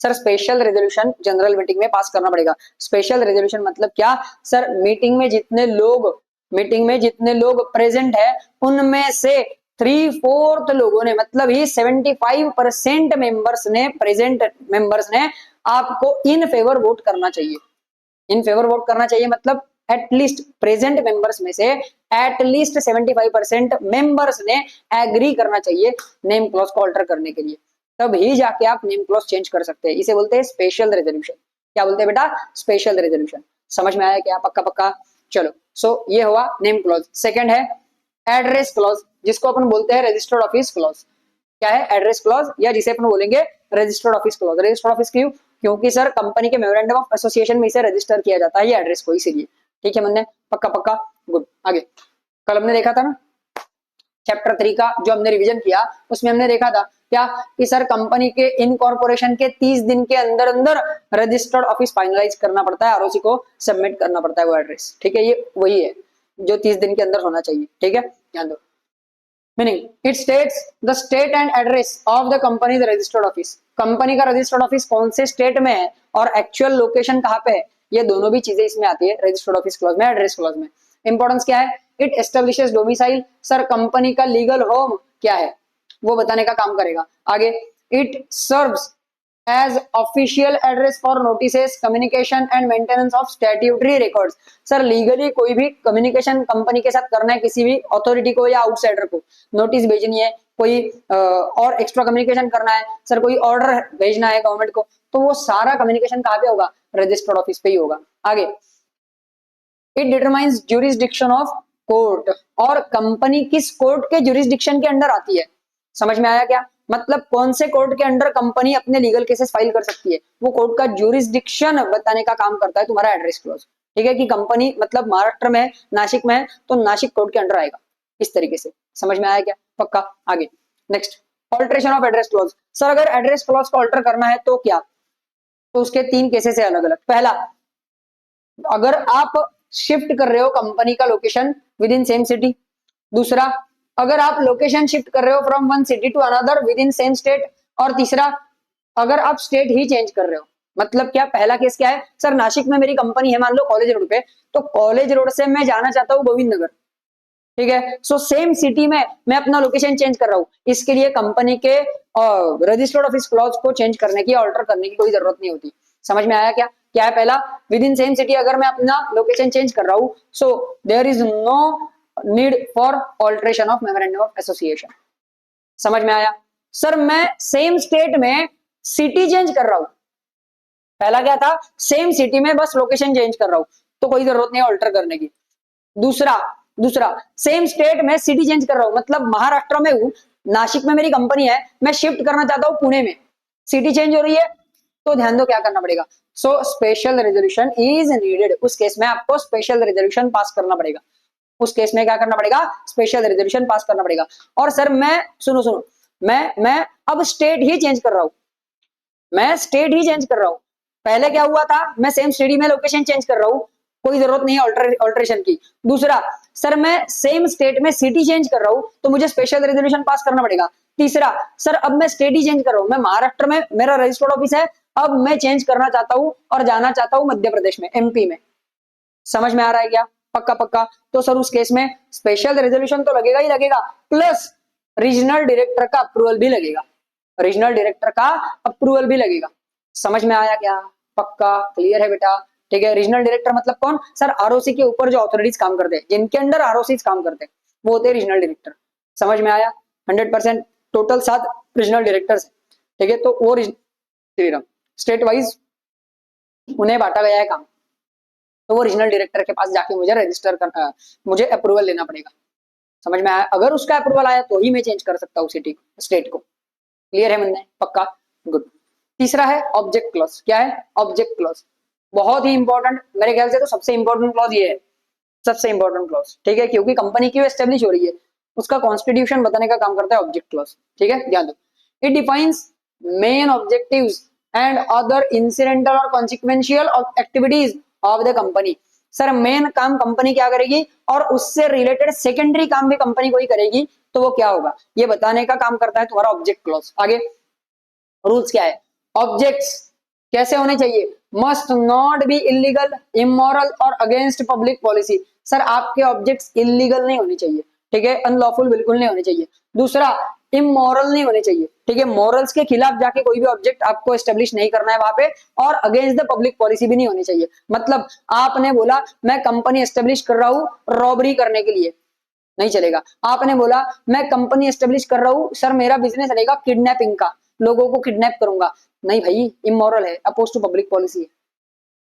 Sir special resolution general meeting में पास करना पड़ेगा। स्पेशल रेजोल्यूशन मतलब क्या? सर मीटिंग में जितने लोग प्रेजेंट है उनमें से 3/4 लोगों ने, मतलब ही 75% मेंबर्स ने, प्रेजेंट मेंबर्स ने आपको इन फेवर वोट करना चाहिए। इन फेवर वोट करना चाहिए मतलब एटलीस्ट प्रेजेंट मेंबर्स में से एटलीस्ट 75% मेंबर्स ने एग्री करना चाहिए नेम क्लॉज को अल्टर करने के लिए, तब ही जाके आप नेम क्लॉज चेंज कर सकते हैं। इसे बोलते हैं स्पेशल रेजोल्यूशन। क्या बोलते हैं बेटा? Special resolution. समझ में आया क्या? पक्का पक्का, चलो। सो ये हुआ नेम क्लॉज। सेकंड है एड्रेस क्लॉज, जिसको अपन बोलते हैं रजिस्टर्ड ऑफिस क्लॉज। क्या है? एड्रेस क्लॉज, या जिसे अपन बोलेंगे registered office clause. Registered office क्यों? क्योंकि सर कंपनी के मेमोरेंडम ऑफ एसोसिएशन में इसे रजिस्टर किया जाता है ये एड्रेस को, इसीलिए। ठीक है मन, पक्का पक्का, गुड। आगे, कल हमने देखा था ना चैप्टर 3 का जो हमने रिवीजन किया, उसमें हमने देखा था क्या कि सर कंपनी के इनकॉर्पोरेशन के 30 दिन के अंदर अंदर रजिस्टर्ड ऑफिस फाइनलाइज करना पड़ता है, आरओसी को सबमिट करना पड़ता है वो एड्रेस। ठीक है, ये वही है जो 30 दिन के अंदर होना चाहिए। ठीक है, ध्यान दो। Meaning it states the state and address of the company registered office, company का रजिस्टर्ड ऑफिस कौन से स्टेट में है और एक्चुअल लोकेशन कहाँ पे है, ये दोनों भी चीजें इसमें आती है रजिस्टर्ड ऑफिस क्लॉज में, एड्रेस क्लॉज में। इंपॉर्टेंस क्या है? It establishes domicile, sir company का लीगल होम क्या है वो बताने का काम करेगा। आगे, it serves as official address for notices, communication and maintenance of statutory records, sir legally कोई भी कम्युनिकेशन कंपनी के साथ करना है, किसी भी अथॉरिटी को या आउटसाइडर को नोटिस भेजनी है, कोई और एक्स्ट्रा कम्युनिकेशन करना है, सर कोई ऑर्डर भेजना है गवर्नमेंट को, तो वो सारा कम्युनिकेशन कहाँ पे होगा? रजिस्टर्ड ऑफिस पे ही होगा। आगे, it determines jurisdiction of court, और कंपनी किस कोर्ट के ज्यूरिसडिक्शन के अंडर आती है। समझ में आया क्या? मतलब कौन से कोर्ट के अंडर कंपनी अपने लीगल केसेस फाइल कर सकती है, वो कोर्ट का ज्यूरिसडिक्शन बताने का काम करता है तुम्हारा एड्रेस क्लॉज। ठीक है, कि कंपनी मतलब महाराष्ट्र में, नासिक में है तो नासिक कोर्ट के अंडर आएगा, इस तरीके से। समझ में आया क्या? पक्का। आगे, next, alteration of address clause. Sir अगर एड्रेस क्लॉज को ऑल्टर करना है तो क्या? तो उसके 3 केसेस है अलग अलग। पहला, अगर आप शिफ्ट कर रहे हो कंपनी का location within same city. दूसरा, अगर आप लोकेशन शिफ्ट कर रहे हो from one city to another within same state. और तीसरा, अगर आप स्टेट ही चेंज कर रहे हो। मतलब क्या? पहला केस क्या है? सर नासिक में मेरी कंपनी है मान लो कॉलेज रोड पे, तो कॉलेज रोड से मैं जाना चाहता हूँ गोविंद नगर। ठीक है, सो सेम सिटी में मैं अपना लोकेशन चेंज कर रहा हूँ, इसके लिए कंपनी के रजिस्टर्ड ऑफिस क्लॉज को चेंज करने की, ऑल्टर करने की कोई जरूरत नहीं होती। समझ में आया क्या? क्या है? पहला, विद इन सेम सिटी अगर मैं अपना लोकेशन चेंज कर रहा हूं, so there is no need for alteration of memorandum of association. समझ में आया? सर मैं सेम स्टेट में सिटी चेंज कर रहा हूं, पहला क्या था? सेम सिटी में बस लोकेशन चेंज कर रहा हूं, तो कोई जरूरत नहीं है ऑल्टर करने की। दूसरा सेम स्टेट में सिटी चेंज कर रहा हूं, मतलब महाराष्ट्र में हूं, नासिक में मेरी कंपनी है, मैं शिफ्ट करना चाहता हूं पुणे में, सिटी चेंज हो रही है, तो ध्यान दो क्या करना पड़ेगा। So special resolution is needed, उस केस में आपको स्पेशल रेजोल्यूशन पास करना पड़ेगा। उस केस में क्या करना पड़ेगा? स्पेशल रेजोल्यूशन पास करना पड़ेगा। और सर मैं सुनो मैं अब स्टेट ही चेंज कर रहा हूं, मैं स्टेट ही चेंज कर रहा हूं। पहले क्या हुआ था, मैं सेम स्टेट में लोकेशन चेंज कर रहा हूं, कोई जरूरत नहीं है ऑल्टरेशन की। दूसरा, सर मैं सेम स्टेट में सिटी चेंज कर रहा हूं तो मुझे स्पेशल रेजोल्यूशन पास करना पड़ेगा। तीसरा, सर अब मैं स्टेट ही चेंज कर रहा हूं, मैं महाराष्ट्र में मेरा रजिस्टर्ड ऑफिस है, अब मैं चेंज करना चाहता हूं और जाना चाहता हूं मध्य प्रदेश में, एमपी में। समझ में आ रहा है क्या? पक्का पक्का। तो सर उस केस में स्पेशल रेजोल्यूशन तो लगेगा ही लगेगा, प्लस रीजनल डायरेक्टर का अप्रूवल भी लगेगा, रीजनल डायरेक्टर का अप्रूवल भी लगेगा। समझ में आया क्या? पक्का क्लियर है बेटा? ठीक है। रीजनल डायरेक्टर मतलब कौन? सर आरओसी के ऊपर जो अथॉरिटीज काम करते हैं, जिनके अंडर आरओसी काम करते हैं, वो होते हैं रीजनल डायरेक्टर। समझ में आया? 100%। टोटल 7 रीजनल डायरेक्टर्स, ठीक है। तो वो स्टेट वाइज उन्हें बांटा गया है काम, तो वो रीजनल डायरेक्टर के पास जाके मुझे रजिस्टर करना, मुझे अप्रूवल लेना पड़ेगा। समझ में आया? अगर उसका अप्रूवल आया तो ही मैं चेंज कर सकता हूँ सिटी को, स्टेट को। क्लियर है मन में? पक्का गुड। तीसरा है ऑब्जेक्ट क्लॉज। क्या है? Object clause. बहुत ही इंपॉर्टेंट, मेरे ख्याल से तो सबसे इंपॉर्टेंट क्लॉज ये है, सबसे इंपॉर्टेंट क्लॉज, ठीक है। क्योंकि कंपनी क्यों एस्टेब्लिश हो रही है, उसका कॉन्स्टिट्यूशन बताने का काम करता है ऑब्जेक्ट क्लॉज, ठीक है। ध्यान दो, it defines main objectives and other incidental और consequential activities of the company. Sir main काम कंपनी क्या करेगी और उससे रिलेटेड सेकेंडरी काम भी कंपनी को ही करेगी, तो वो क्या होगा ये बताने का काम करता है तुम्हारा ऑब्जेक्ट क्लॉज। आगे रूल्स क्या है? ऑब्जेक्ट्स कैसे होने चाहिए? Must not be illegal, immoral और अगेंस्ट पब्लिक पॉलिसी। सर आपके ऑब्जेक्ट्स इलीगल नहीं होने चाहिए, ठीक है, अनलॉफुल बिल्कुल नहीं होने चाहिए। दूसरा, इमोरल नहीं होने चाहिए, ठीक है, मॉरल्स के खिलाफ जाके कोई भी ऑब्जेक्ट आपको एस्टेब्लिश नहीं करना है वहां पे, और अगेंस्ट द पब्लिक पॉलिसी भी नहीं होनी चाहिए। मतलब आपने बोला मैं कंपनी एस्टेब्लिश कर रहा हूं रॉबरी करने के लिए, नहीं चलेगा। आपने बोला मैं कंपनी एस्टेब्लिश कर रहा हूं सर, मेरा बिजनेस रहेगा किडनैपिंग का, लोगों को किडनैप करूंगा, नहीं भाई, इमोरल है, अपोज टू पब्लिक पॉलिसी है।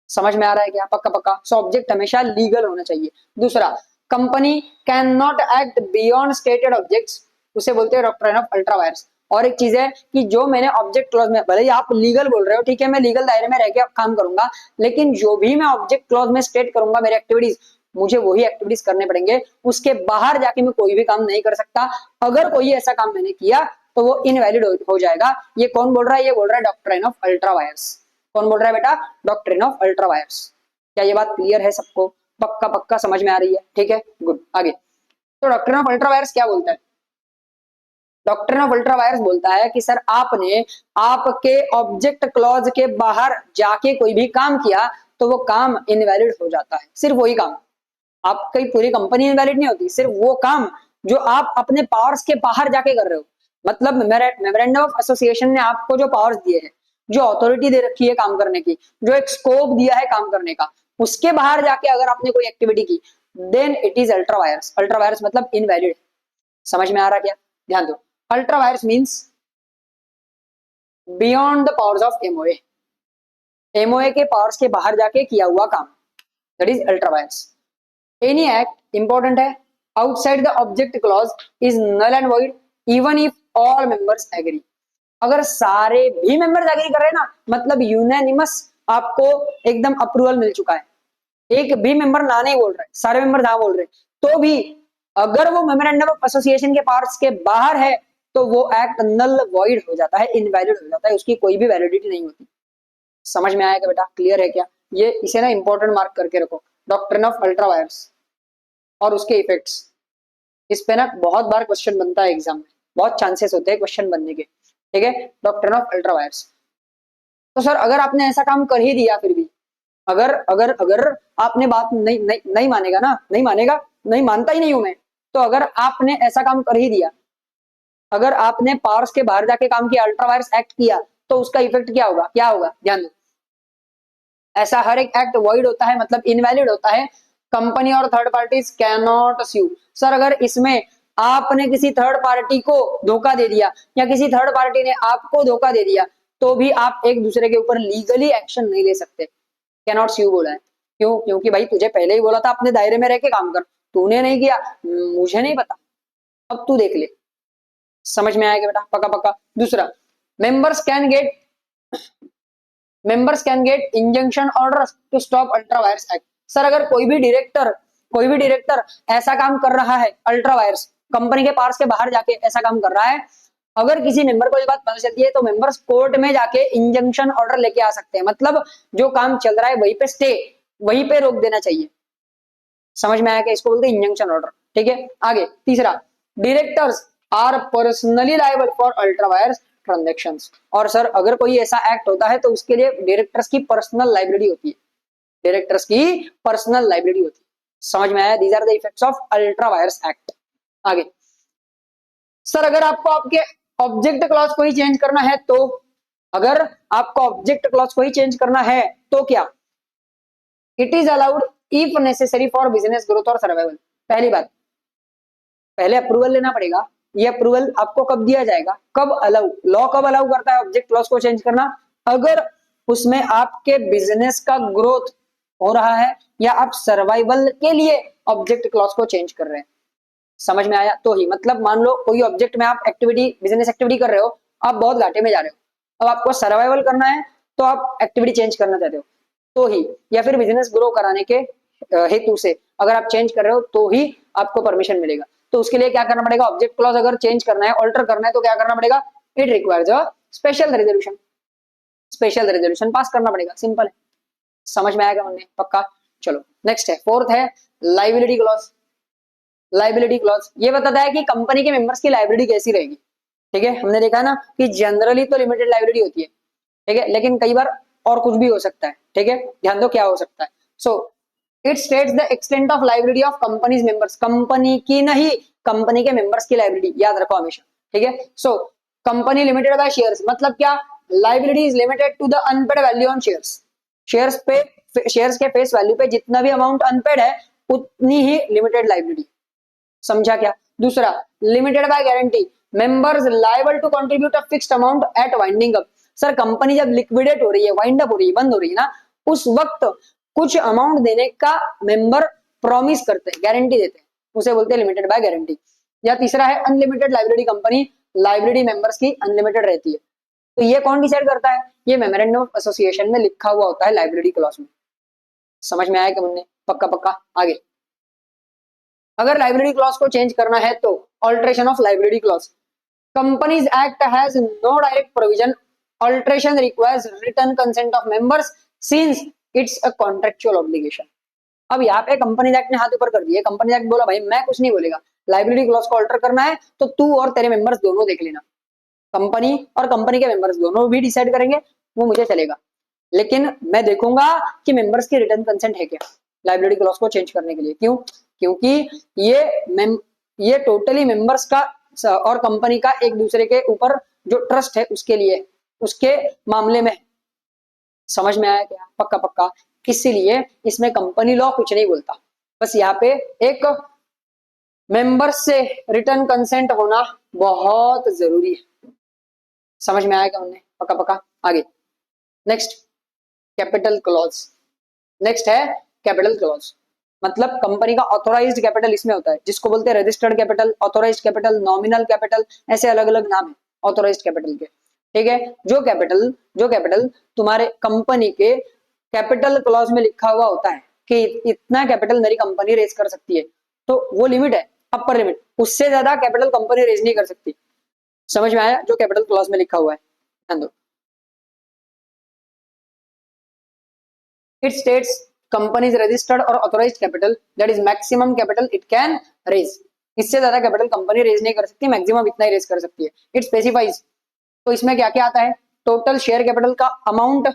समझ में आ रहा है क्या? पक्का पक्का। सो ऑब्जेक्ट हमेशा लीगल होना चाहिए। दूसरा, company can not act beyond stated objects, उसे बोलते हैं डॉक्ट्रिन ऑफ अल्ट्रा वायर्स। और एक चीज है कि जो मैंने ऑब्जेक्ट क्लॉज में, भले ही आप लीगल बोल रहे हो, ठीक है, मैं लीगल दायरे में रह के काम करूंगा, लेकिन जो भी मैं ऑब्जेक्ट क्लॉज में स्टेट करूंगा मेरे एक्टिविटीज, मुझे वही एक्टिविटीज करने पड़ेंगे, उसके बाहर जाके मैं कोई भी काम नहीं कर सकता। अगर कोई ऐसा काम मैंने किया तो वो इनवैलिड हो जाएगा। ये कौन बोल रहा है? ये बोल रहा है डॉक्ट्रिन ऑफ अल्ट्रा वायर्स। कौन बोल रहा है बेटा? Doctrine of ultra wires. क्या ये बात क्लियर है सबको? पक्का पक्का समझ में आ रही है? ठीक है, गुड। आगे, तो डॉक्ट्रिन ऑफ अल्ट्रा वायर्स क्या बोलता है? डॉक्ट्रिन ऑफ अल्ट्रा वायर्स बोलता है कि सर आपने आपके ऑब्जेक्ट क्लॉज के बाहर जाके कोई भी काम किया तो वो काम इनवैलिड हो जाता है। सिर्फ वही काम, आपकी पूरी कंपनी इनवैलिड नहीं होती, सिर्फ वो काम जो आप अपने पावर्स के बाहर जाके कर रहे हो। मतलब मेमोरेंडम ऑफ एसोसिएशन ने आपको जो पावर्स दिए हैं, जो अथॉरिटी दे रखी है काम करने की, जो एक स्कोप दिया है काम करने का, उसके बाहर जाके अगर आपने कोई एक्टिविटी की, then it is ultra vires. Ultra vires मतलब इनवैलिड। समझ में आ रहा क्या? ध्यान दो, ultra vires means beyond the powers of MOA, MOA के पावर्स के बाहर जाके किया हुआ काम, that is ultra vires. Any act, important है, outside the object clause is null and void even if all members agree. अगर सारे भी मेंबर्स एग्री कर रहे हैं ना, मतलब यूनानिमस आपको एकदम अप्रूवल मिल चुका है, एक भी मेंबर ना नहीं बोल रहे, सारे मेंबर ना बोल रहे, तो भी अगर वो मेमोरेंडम ऑफ एसोसिएशन के पार्ट्स के बाहर है तो वो एक्ट नल वॉइड हो जाता है, इनवैलिड हो जाता है, उसकी कोई भी वैलिडिटी नहीं होती। समझ में आएगा बेटा? क्लियर है क्या? ये इसे ना इंपॉर्टेंट मार्क करके रखो, डॉक्ट्रिन ऑफ अल्ट्रा वायर्स और उसके इफेक्ट्स। इस पे ना बहुत बार क्वेश्चन बनता है एग्जाम में, बहुत चांसेस होते हैं क्वेश्चन बनने के, ठीक है। Doctrine of ultra wires. तो सर अगर आपने ऐसा काम कर ही दिया, फिर भी अगर अगर अगर आपने बात नहीं मानेगा ना, नहीं मानेगा, नहीं मानता ही नहीं हूं मैं, तो अगर आपने ऐसा काम कर ही दिया, अगर आपने पावर्स के बाहर जाके काम किया, अल्ट्रा वायर्स एक्ट किया, तो उसका इफेक्ट क्या होगा? क्या होगा? ध्यान दो, ऐसा हर एक एक्ट वॉइड होता है, मतलब इनवैलिड होता है। कंपनी और third parties cannot sue. Sir अगर इसमें आपने किसी थर्ड पार्टी को धोखा दे दिया या किसी थर्ड पार्टी ने आपको धोखा दे दिया, तो भी आप एक दूसरे के ऊपर लीगली एक्शन नहीं ले सकते। कैन नॉट स्यू बोला है, क्यों? क्योंकि भाई तुझे पहले ही बोला था अपने दायरे में रह के काम कर, तूने नहीं किया, मुझे नहीं पता, अब तू देख ले। समझ में आएगा बेटा? पक्का पक्का। दूसरा, members can get injunction order to stop ultra vires act. Sir अगर कोई भी डायरेक्टर ऐसा काम कर रहा है, अल्ट्रा वायर्स कंपनी के पार्ट्स के बाहर जाके ऐसा काम कर रहा है, अगर किसी मेंबर को ये बात पता चलती है तो मेंबर्स कोर्ट में जाके इंजंक्शन ऑर्डर लेके आ सकते हैं, मतलब जो काम चल रहा है वहीं पे स्टे, वहीं पे रोक देना चाहिए। समझ में आया कि इसको बोलते हैं इंजंक्शन ऑर्डर। ठीक है, आगे तीसरा, directors are personally liable for ultra vires transactions. और सर अगर कोई ऐसा एक्ट होता है तो उसके लिए डायरेक्टर्स की पर्सनल लाइबिलिटी होती है, डायरेक्टर्स की पर्सनल लाइबिलिटी होती है। समझ में आया? These are the effects of ultra vires act. आगे सर अगर आपको आपके ऑब्जेक्ट क्लॉज को ही चेंज करना है तो, अगर आपको ऑब्जेक्ट क्लॉज को ही चेंज करना है तो क्या, it is allowed if necessary for business growth और सर्वाइवल। पहली बात, पहले अप्रूवल लेना पड़ेगा। ये अप्रूवल आपको कब दिया जाएगा, कब अलाउ, लॉ कब अलाउ करता है ऑब्जेक्ट क्लॉज को चेंज करना, अगर उसमें आपके बिजनेस का ग्रोथ हो रहा है या आप सर्वाइवल के लिए ऑब्जेक्ट क्लॉज को चेंज कर रहे हैं। समझ में आया? तो ही, मतलब मान लो कोई ऑब्जेक्ट में आप एक्टिविटी, बिजनेस एक्टिविटी कर रहे हो, आप बहुत घाटे में जा रहे हो, अब आपको सर्वाइवल करना है तो आप एक्टिविटी चेंज करना चाहते हो तो ही, या फिर बिजनेस ग्रो कराने के हेतु से अगर आप चेंज कर रहे हो तो ही आपको परमिशन मिलेगा। तो उसके लिए क्या करना पड़ेगा, ऑब्जेक्ट क्लॉज अगर चेंज करना है, ऑल्टर करना है तो क्या करना पड़ेगा, it requires a special resolution, special resolution pass करना पड़ेगा, सिंपल है। समझ में आएगा हमने? पक्का। चलो नेक्स्ट है, फोर्थ है लाइबिलिटी क्लॉज। लाइबिलिटी क्लॉज ये बताता है कि कंपनी के मेंबर्स की लाइबिलिटी कैसी रहेगी। ठीक है, हमने देखा ना कि जनरली तो लिमिटेड लाइबिलिटी होती है, ठीक है, लेकिन कई बार और कुछ भी हो सकता है। ठीक है, ध्यान दो क्या हो सकता है। So it states the extent of liability of companies members, company की नहीं, कंपनी के मेंबर्स की लाइबिलिटी, याद रखो हमेशा। ठीक है, so company limited by shares, मतलब क्या, liability is limited to the unpaid value on shares. Shares पे, शेयर्स के फेस वैल्यू पे जितना भी अमाउंट अनपेड है उतनी ही लिमिटेड लाइबिलिटी। समझा क्या? दूसरा, limited by guarantee, members liable to contribute a fixed amount at winding up. Sir company जब लिक्विडेट हो रही है, वाइंड अप हो रही है, बंद हो रही है ना, उस वक्त कुछ अमाउंट देने का मेंबर प्रॉमिस करते हैं, गारंटी देते हैं, उसे बोलते हैं लिमिटेड बाय गारंटी। या तीसरा है unlimited liability, company liability members की अनलिमिटेड रहती है। तो ये कौन डिसाइड करता है, ये मेमोरेंडम ऑफ एसोसिएशन में लिखा हुआ होता है लाइबिलिटी क्लॉज में। समझ में आया क्या मुन्ने? पक्का पक्का। आगे अगर लाइबिलिटी क्लॉज को चेंज करना है तो alteration of liability clause, companies act has no direct provision, alteration requires written consent of members since it's a contractual obligation. अब यहाँ पे कंपनीज एक्ट ने हाथ ऊपर कर दिया, कंपनीज एक्ट बोला भाई मैं कुछ नहीं बोलेगा, लाइबिलिटी क्लॉज को ऑल्टर करना है तो तू और तेरे मेंबर्स दोनों देख लेना, कंपनी और कंपनी के मेंबर्स दोनों भी डिसाइड करेंगे, वो मुझे चलेगा, लेकिन मैं देखूंगा कि मेंबर्स की रिटर्न कंसेंट है क्या लाइबिलिटी क्लॉज को चेंज करने के लिए। क्यों? क्योंकि ये टोटली मेंबर्स का और कंपनी का एक दूसरे के ऊपर जो ट्रस्ट है उसके लिए, उसके मामले में। समझ में आया क्या? पक्का पक्का। इसीलिए इसमें कंपनी लॉ कुछ नहीं बोलता, बस यहाँ पे एक मेंबर्स से रिटर्न कंसेंट होना बहुत जरूरी है। समझ में आया क्या हमने? पक्का पक्का। आगे नेक्स्ट, कैपिटल क्लॉज। नेक्स्ट है कैपिटल क्लॉज, मतलब कंपनी का ऑथोराइज्ड कैपिटल इसमें होता है, जिसको बोलते हैं registered capital, authorised capital, nominal capital, ऐसे अलग अलग नाम है ऑथोराइज्ड कैपिटल के। ठीक है, जो कैपिटल तुम्हारे कंपनी के कैपिटल क्लॉज में लिखा हुआ होता है कि इतना कैपिटल मेरी कंपनी रेज कर सकती है, तो वो लिमिट है, अपर लिमिट, उससे ज्यादा कैपिटल कंपनी रेज नहीं कर सकती। समझ में आया? जो कैपिटल क्लॉज में लिखा हुआ है, ध्यान दो। It states company's registered or authorized capital, that is maximum capital it can raise. इससे ज्यादा कैपिटल कंपनी रेज नहीं कर सकती, मैक्सिमम इतना ही रेज कर सकती है। इट स्पेसिफाइज, तो इसमें क्या क्या आता है, टोटल शेयर कैपिटल का amount,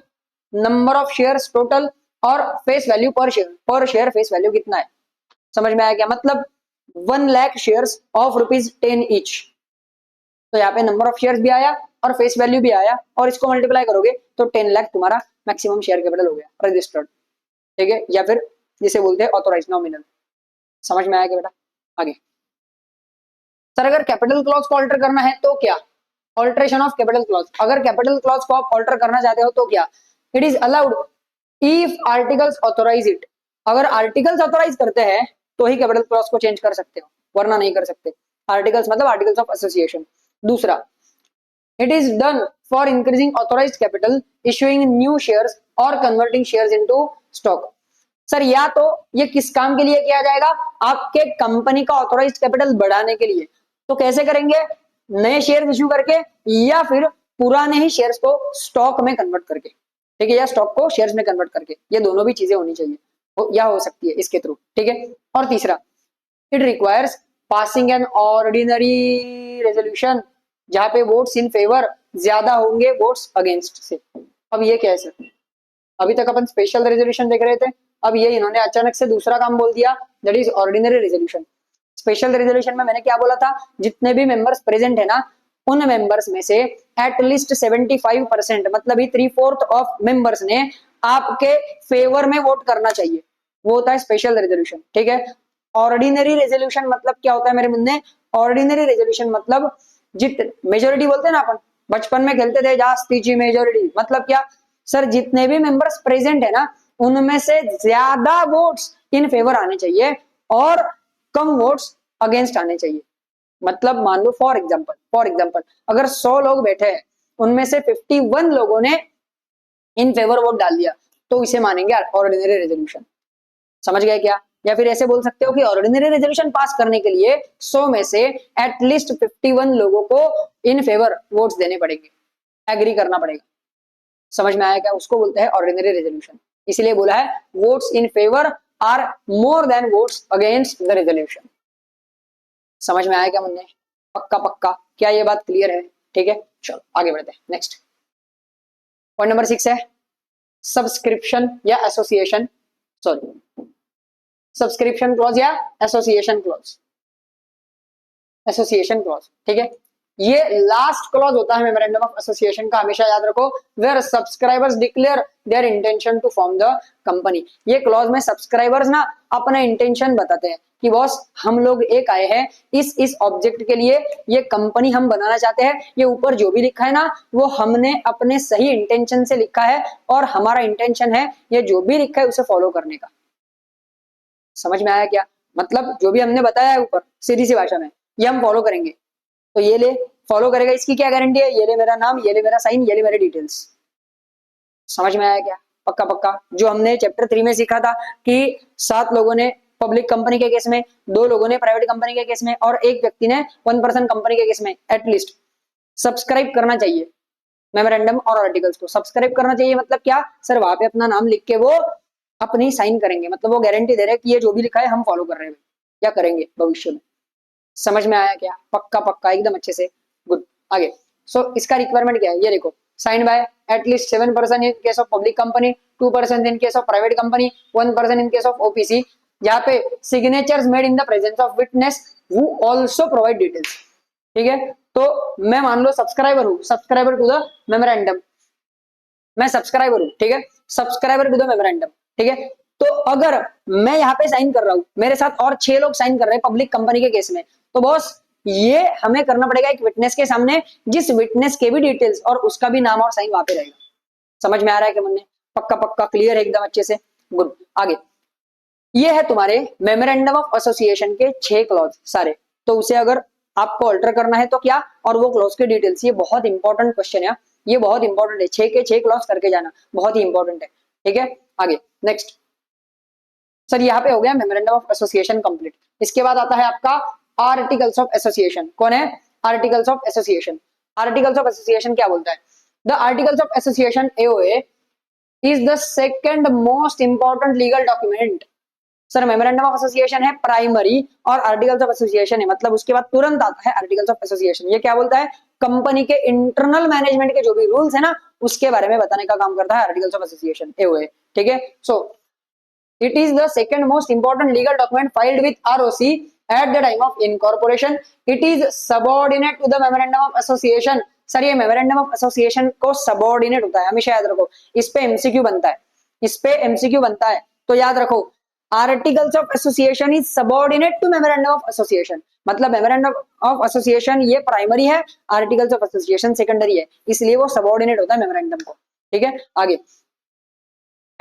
number of shares total, और फेस वैल्यू पर शेयर फेस वैल्यू कितना है। समझ में आया क्या? मतलब 1 लाख शेयर्स ऑफ ₹10 ईच, तो यहाँ पे नंबर ऑफ शेयर्स भी आया और फेस वैल्यू भी आया, और इसको मल्टीप्लाई करोगे तो 10 लाख तुम्हारा मैक्सिमम शेयर कैपिटल हो गया रजिस्टर्ड। ठीक है, या फिर जिसे बोलते हैं ऑथोराइज्ड नॉमिनल। समझ में आया क्या बेटा? आगे सर अगर कैपिटल क्लॉज को ऑल्टर करना है तो क्या, ऑल्ट्रेशन ऑफ कैपिटल क्लॉज, अगर कैपिटल क्लॉज को आप ऑल्टर करना चाहते हो तो क्या, it is allowed if articles authorise it, अगर आर्टिकल्स ऑथोराइज करते हैं तो ही कैपिटल क्लॉज को चेंज कर सकते हो, वरना नहीं कर सकते। आर्टिकल्स मतलब आर्टिकल्स ऑफ एसोसिएशन। दूसरा, it is done for increasing authorised capital, issuing new shares और converting shares into stock. Sir या तो ये किस काम के लिए किया जाएगा, आपके कंपनी का ऑथोराइज्ड कैपिटल बढ़ाने के लिए। तो कैसे करेंगे, नए शेयर इश्यू करके या फिर पुराने ही शेयर्स को स्टॉक में कन्वर्ट करके, ठीक है, या स्टॉक को शेयर्स में कन्वर्ट करके, ये दोनों भी चीजें होनी चाहिए या हो सकती है इसके थ्रू, ठीक है। और तीसरा, it requires passing an ordinary resolution, जहां पे वोट्स इन फेवर ज्यादा होंगे वोट्स अगेंस्ट से। अब ये क्या है सर, अभी तक अपन स्पेशल रेजोल्यूशन देख रहे थे, अब ये इन्होंने अचानक से दूसरा काम बोल दिया, that is ordinary resolution. Special resolution में मैंने क्या बोला था, जितने भी मेंबर्स प्रेजेंट है ना, उन मेंबर्स में से एटलीस्ट 75% मतलब ही 3/4 ऑफ मेंबर्स ने आपके फेवर में वोट करना चाहिए, वो होता है स्पेशल रेजोल्यूशन, ठीक है। ऑर्डिनरी रेजोल्यूशन मतलब क्या होता है मेरे मुन्ने, ऑर्डिनरी रेजोल्यूशन मतलब जित मेजोरिटी बोलते हैं ना अपन, बचपन में खेलते थे जास्तीची मेजोरिटी, मतलब क्या सर, जितने भी मेंबर्स प्रेजेंट है ना, उनमें से ज्यादा वोट्स इन फेवर आने चाहिए और कम वोट्स अगेंस्ट आने चाहिए। मतलब मान लो फॉर एग्जांपल अगर 100 लोग बैठे हैं, उनमें से 51 लोगों ने इन फेवर वोट डाल दिया, तो इसे मानेंगे ऑर्डिनरी रेजोल्यूशन। समझ गए क्या? या फिर ऐसे बोल सकते हो कि ऑर्डिनरी रेजोल्यूशन पास करने के लिए 100 में से एटलीस्ट 51 लोगों को इन फेवर वोट्स देने पड़ेंगे, एग्री करना पड़ेगा। समझ में आया क्या? उसको बोलते हैं ऑर्डिनरी रेजोल्यूशन। इसलिए बोला है votes in favour are more than votes against the resolution. समझ में आया क्या मुन्ने? पक्का पक्का, क्या ये बात क्लियर है? ठीक है, चलो आगे बढ़ते हैं। नेक्स्ट पॉइंट नंबर 6 है सब्सक्रिप्शन या एसोसिएशन, सॉरी सब्सक्रिप्शन क्लॉज या एसोसिएशन क्लॉज, एसोसिएशन क्लॉज, ठीक है। ये लास्ट क्लॉज होता है मेमोरेंडम ऑफ एसोसिएशन का, हमेशा याद रखो, where subscribers declare their intention to form the company. ये क्लॉज में सब्सक्राइबर्स ना अपना इंटेंशन बताते हैं कि बॉस हम लोग एक आए हैं इस ऑब्जेक्ट के लिए, ये कंपनी हम बनाना चाहते हैं, ये ऊपर जो भी लिखा है ना वो हमने अपने सही इंटेंशन से लिखा है और हमारा इंटेंशन है ये जो भी लिखा है उसे फॉलो करने का। समझ में आया क्या? मतलब जो भी हमने बताया है ऊपर सीधी सी भाषा में, ये हम फॉलो करेंगे, तो ये ले फॉलो करेगा, इसकी क्या गारंटी है? ये ले मेरा नाम, ये ले मेरा साइन, ये ले मेरे डिटेल्स। समझ में आया क्या? पक्का पक्का। जो हमने चैप्टर 3 में सीखा था कि 7 लोगों ने पब्लिक कंपनी के केस में, 2 लोगों ने प्राइवेट कंपनी के केस में और एक व्यक्ति ने 1% कंपनी के केस में एटलीस्ट सब्सक्राइब करना चाहिए मेमोरेंडम और आर्टिकल्स को। सब्सक्राइब करना चाहिए मतलब क्या सर? वहां पे अपना नाम लिख के वो अपनी साइन करेंगे, मतलब वो गारंटी दे रहे हैं कि ये जो भी लिखा है हम फॉलो कर रहे हैं या करेंगे भविष्य में। समझ में आया क्या? पक्का पक्का, एकदम अच्छे से, गुड। आगे इसका रिक्वायरमेंट क्या है? ये देखो, sign by at least 7% in case of public company, 2% in case of private company, 1% in case of OPC, जहाँ पे signatures made in the presence of witness who also provide details. ठीक है, तो मैं मान लो सब्सक्राइबर हूँ, सब्सक्राइबर टू द मेमोरेंडम, मैं सब्सक्राइबर हूँ, ठीक है, सब्सक्राइबर टू द मेमोरेंडम, ठीक है। तो अगर मैं यहाँ पे साइन कर रहा हूँ, मेरे साथ और 6 लोग साइन कर रहे हैं पब्लिक कंपनी के केस में, तो बॉस ये हमें करना पड़ेगा एक विटनेस के सामने, जिस विटनेस के भी डिटेल्स और उसका भी नाम और साइन वहां पे रहेगा। समझ में आ रहा है क्या मुन्ने? पक्का पक्का, क्लियर है एकदम अच्छे से, गुड। आगे ये है तुम्हारे मेमोरेंडम ऑफ एसोसिएशन के 6 क्लॉज सारे, तो उसे अगर आपको अल्टर करना है तो क्या, और वो क्लॉज के डिटेल्स, ये बहुत इंपॉर्टेंट क्वेश्चन है, ये बहुत इंपॉर्टेंट है, 6 के 6 क्लॉज करके जाना बहुत ही इंपॉर्टेंट है, ठीक है। आगे नेक्स्ट सर, यहाँ पे हो गया मेमोरेंडम ऑफ एसोसिएशन कंप्लीट। इसके बाद आता है आपका आर्टिकल्स ऑफ एसोसिएशन। कौन है? Articles of association. Articles of association क्या बोलता है? The articles of association AOA is the second most important legal document. Sir memorandum of association है प्राइमरी और आर्टिकल्स ऑफ एसोसिएशन है, मतलब उसके बाद तुरंत आता है आर्टिकल्स ऑफ एसोसिएशन। ये क्या बोलता है? कंपनी के इंटरनल मैनेजमेंट के जो भी रूल्स है ना उसके बारे में बताने का काम करता है आर्टिकल्स ऑफ एसोसिएशन एओए, ठीक है। सो it is the second most important legal document filed with ROC at the time of incorporation. It is subordinate to the memorandum of association. Sir ये मेमोरेंडम ऑफ एसोसिएशन को subordinate होता है, हमेशा याद रखो। इस पे एमसीक्यू बनता है, इस पे एमसीक्यू बनता है, तो याद रखो articles of association is subordinate to memorandum of association. मतलब मेमोरेंडम ऑफ एसोसिएशन ये प्राइमरी है, आर्टिकल्स ऑफ एसोसिएशन सेकेंडरी है, इसलिए वो सबऑर्डिनेट होता है मेमोरेंडम को, ठीक है। आगे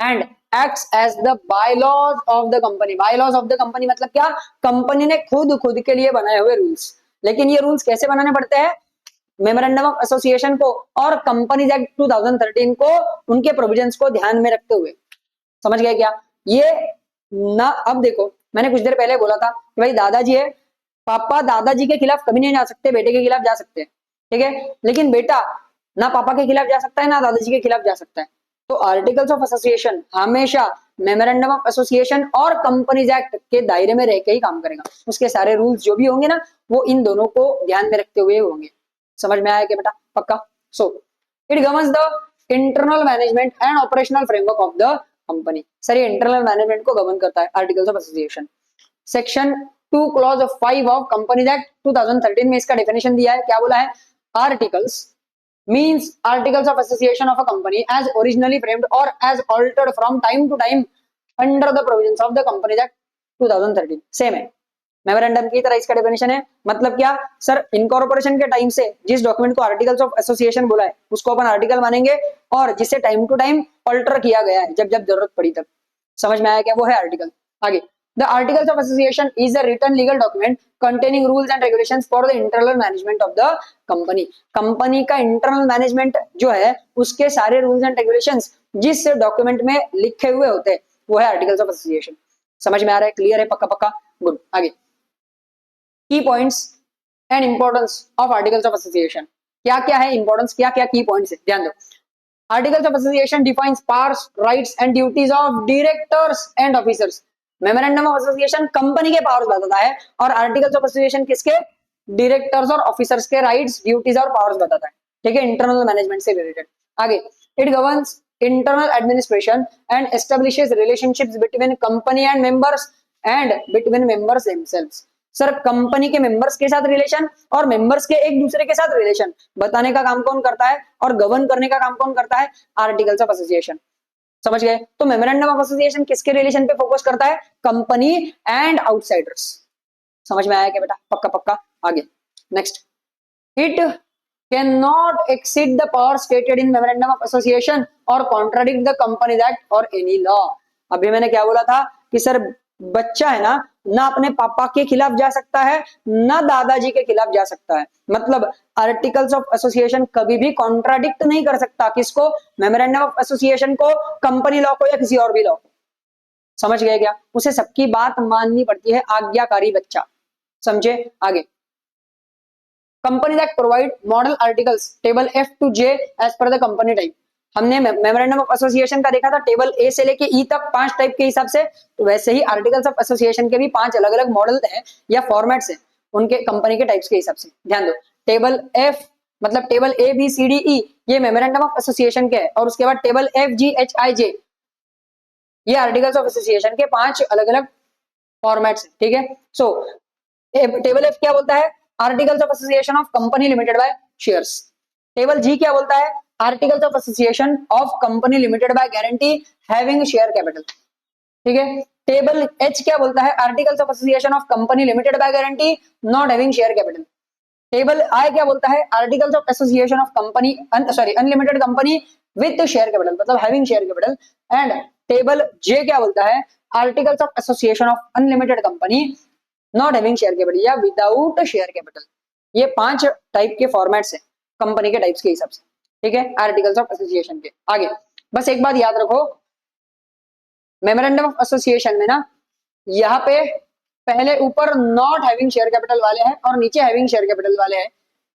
and acts as the bylaws of the company. Bylaws of the company मतलब क्या? कंपनी ने खुद के लिए बनाए हुए रूल्स, लेकिन ये रूल्स कैसे बनाने पड़ते हैं? मेमोरेंडम ऑफ एसोसिएशन को और कंपनीज एक्ट 2013 को, उनके प्रोविजंस को ध्यान में रखते हुए। समझ गए क्या? ये ना, अब देखो मैंने कुछ देर पहले बोला था कि भाई दादाजी है, पापा दादाजी के खिलाफ कभी नहीं जा सकते, बेटे के खिलाफ जा सकते हैं, ठीक है, लेकिन बेटा ना पापा के खिलाफ जा सकता है ना दादाजी के खिलाफ जा सकता है। तो आर्टिकल्स ऑफ एसोसिएशन हमेशा मेमोरेंडम ऑफ एसोसिएशन और कंपनीज एक्ट के दायरे में रह के ही काम करेगा। उसके सारे रूल्स जो भी होंगे ना वो इन दोनों को ध्यान में रखते हुए होंगे। समझ में आया क्या बेटा? पक्का। So it governs the internal management and operational framework of the company. Sir ये इंटरनल मैनेजमेंट को गवर्न करता है articles of association. Section 2 clause 5 of companies act 2013 में इसका डेफिनेशन दिया है। क्या बोला है? Articles means articles of association of a company as originally framed or as altered from time to time under the provisions of the Companies Act 2013। Same है, memorandum की तरह इसका डेफिनेशन है। मतलब क्या सर? इनकॉर्पोरेशन के टाइम से जिस डॉक्यूमेंट को आर्टिकल्स ऑफ एसोसिएशन बोला है उसको अपन आर्टिकल मानेंगे और जिसे टाइम टू टाइम अल्टर किया गया है जब जब जरूरत पड़ी तब। समझ में आया क्या? वो है आर्टिकल। आगे, The Articles of Association is a written legal document containing rules and regulations for the internal management of the company। Company का इंटरनल मैनेजमेंट जो है उसके सारे रूल्स एंड रेगुलेशंस जिस डॉक्यूमेंट में लिखे हुए होते हैं वो है आर्टिकल्स ऑफ एसोसिएशन। समझ में आ रहा है? क्लियर है? पक्का पक्का, गुड। आगे, की points and importance of articles of association. क्या क्या है इंपॉर्टेंस, क्या क्या की पॉइंट्स है, ध्यान दो। Articles of association defines powers, rights and duties of directors and officers. Memorandum of association company के पावर्स बताता है और आर्टिकल्स ऑफ एसोसिएशन किसके? डायरेक्टर्स और ऑफिसर्स के राइट्स, ड्यूटीज और पावर्स बताता है, ठीक है, इंटरनल मैनेजमेंट से रिलेटेड। आगे, it governs internal administration and establishes relationships between company and members and between members themselves. Sir company के मेंबर्स के साथ रिलेशन और मेंबर्स के एक दूसरे के साथ रिलेशन बताने का काम कौन करता है और गवर्न करने का काम कौन करता है? Articles of association. समझ गए? तो मेमोरेंडम ऑफ एसोसिएशन किसके रिलेशन पे फोकस करता है? Company and outsiders. समझ में आया क्या बेटा? पक्का पक्का। आगे, next, it can not exceed the power stated in memorandum of association और कॉन्ट्राडिक्ट द कंपनीज एक्ट और एनी लॉ। अभी मैंने क्या बोला था कि सर बच्चा है ना अपने पापा के खिलाफ जा सकता है ना दादाजी के खिलाफ जा सकता है। मतलब आर्टिकल्स ऑफ एसोसिएशन कभी भी कॉन्ट्राडिक्ट नहीं कर सकता किसको? मेमोरेंडम ऑफ एसोसिएशन को, कंपनी लॉ को या किसी और भी लॉ को। समझ गए क्या? उसे सबकी बात माननी पड़ती है, आज्ञाकारी बच्चा। समझे? आगे, company act provide model articles table F to J as per the company type. हमने मेमोरेंडम ऑफ एसोसिएशन का देखा था टेबल ए से लेके ई तक 5 टाइप के हिसाब से, तो वैसे ही आर्टिकल्स ऑफ एसोसिएशन के भी 5 अलग अलग मॉडल हैं या फॉर्मेट्स हैं उनके कंपनी के टाइप्स के हिसाब से। ध्यान दो, टेबल एफ मतलब table A B C D E ये मेमोरेंडम ऑफ एसोसिएशन के है और उसके बाद table F G H I J ये आर्टिकल्स ऑफ एसोसिएशन के 5 अलग अलग फॉर्मेट्स हैं, ठीक है। सो टेबल एफ क्या बोलता है? Articles of association of company limited by shares. Table G क्या बोलता है? Articles of association of company limited by guarantee having share capital, ठीक है। टेबल एच क्या बोलता है? Articles of association of company limited by guarantee not having share capital. Table I क्या बोलता है? Articles of association of company unlimited company with share capital मतलब having share capital. And table J क्या बोलता है? Articles of association of unlimited company not having share capital या without share capital. ये 5 type के फॉर्मेट्स हैं company के types के हिसाब से, ठीक है, आर्टिकल्स ऑफ एसोसिएशन के। आगे बस एक बात याद रखो, मेमोरेंडम ऑफ एसोसिएशन में ना यहाँ पे पहले ऊपर नॉट हैविंग शेयर कैपिटल वाले हैं और नीचे हैविंग शेयर कैपिटल वाले हैं।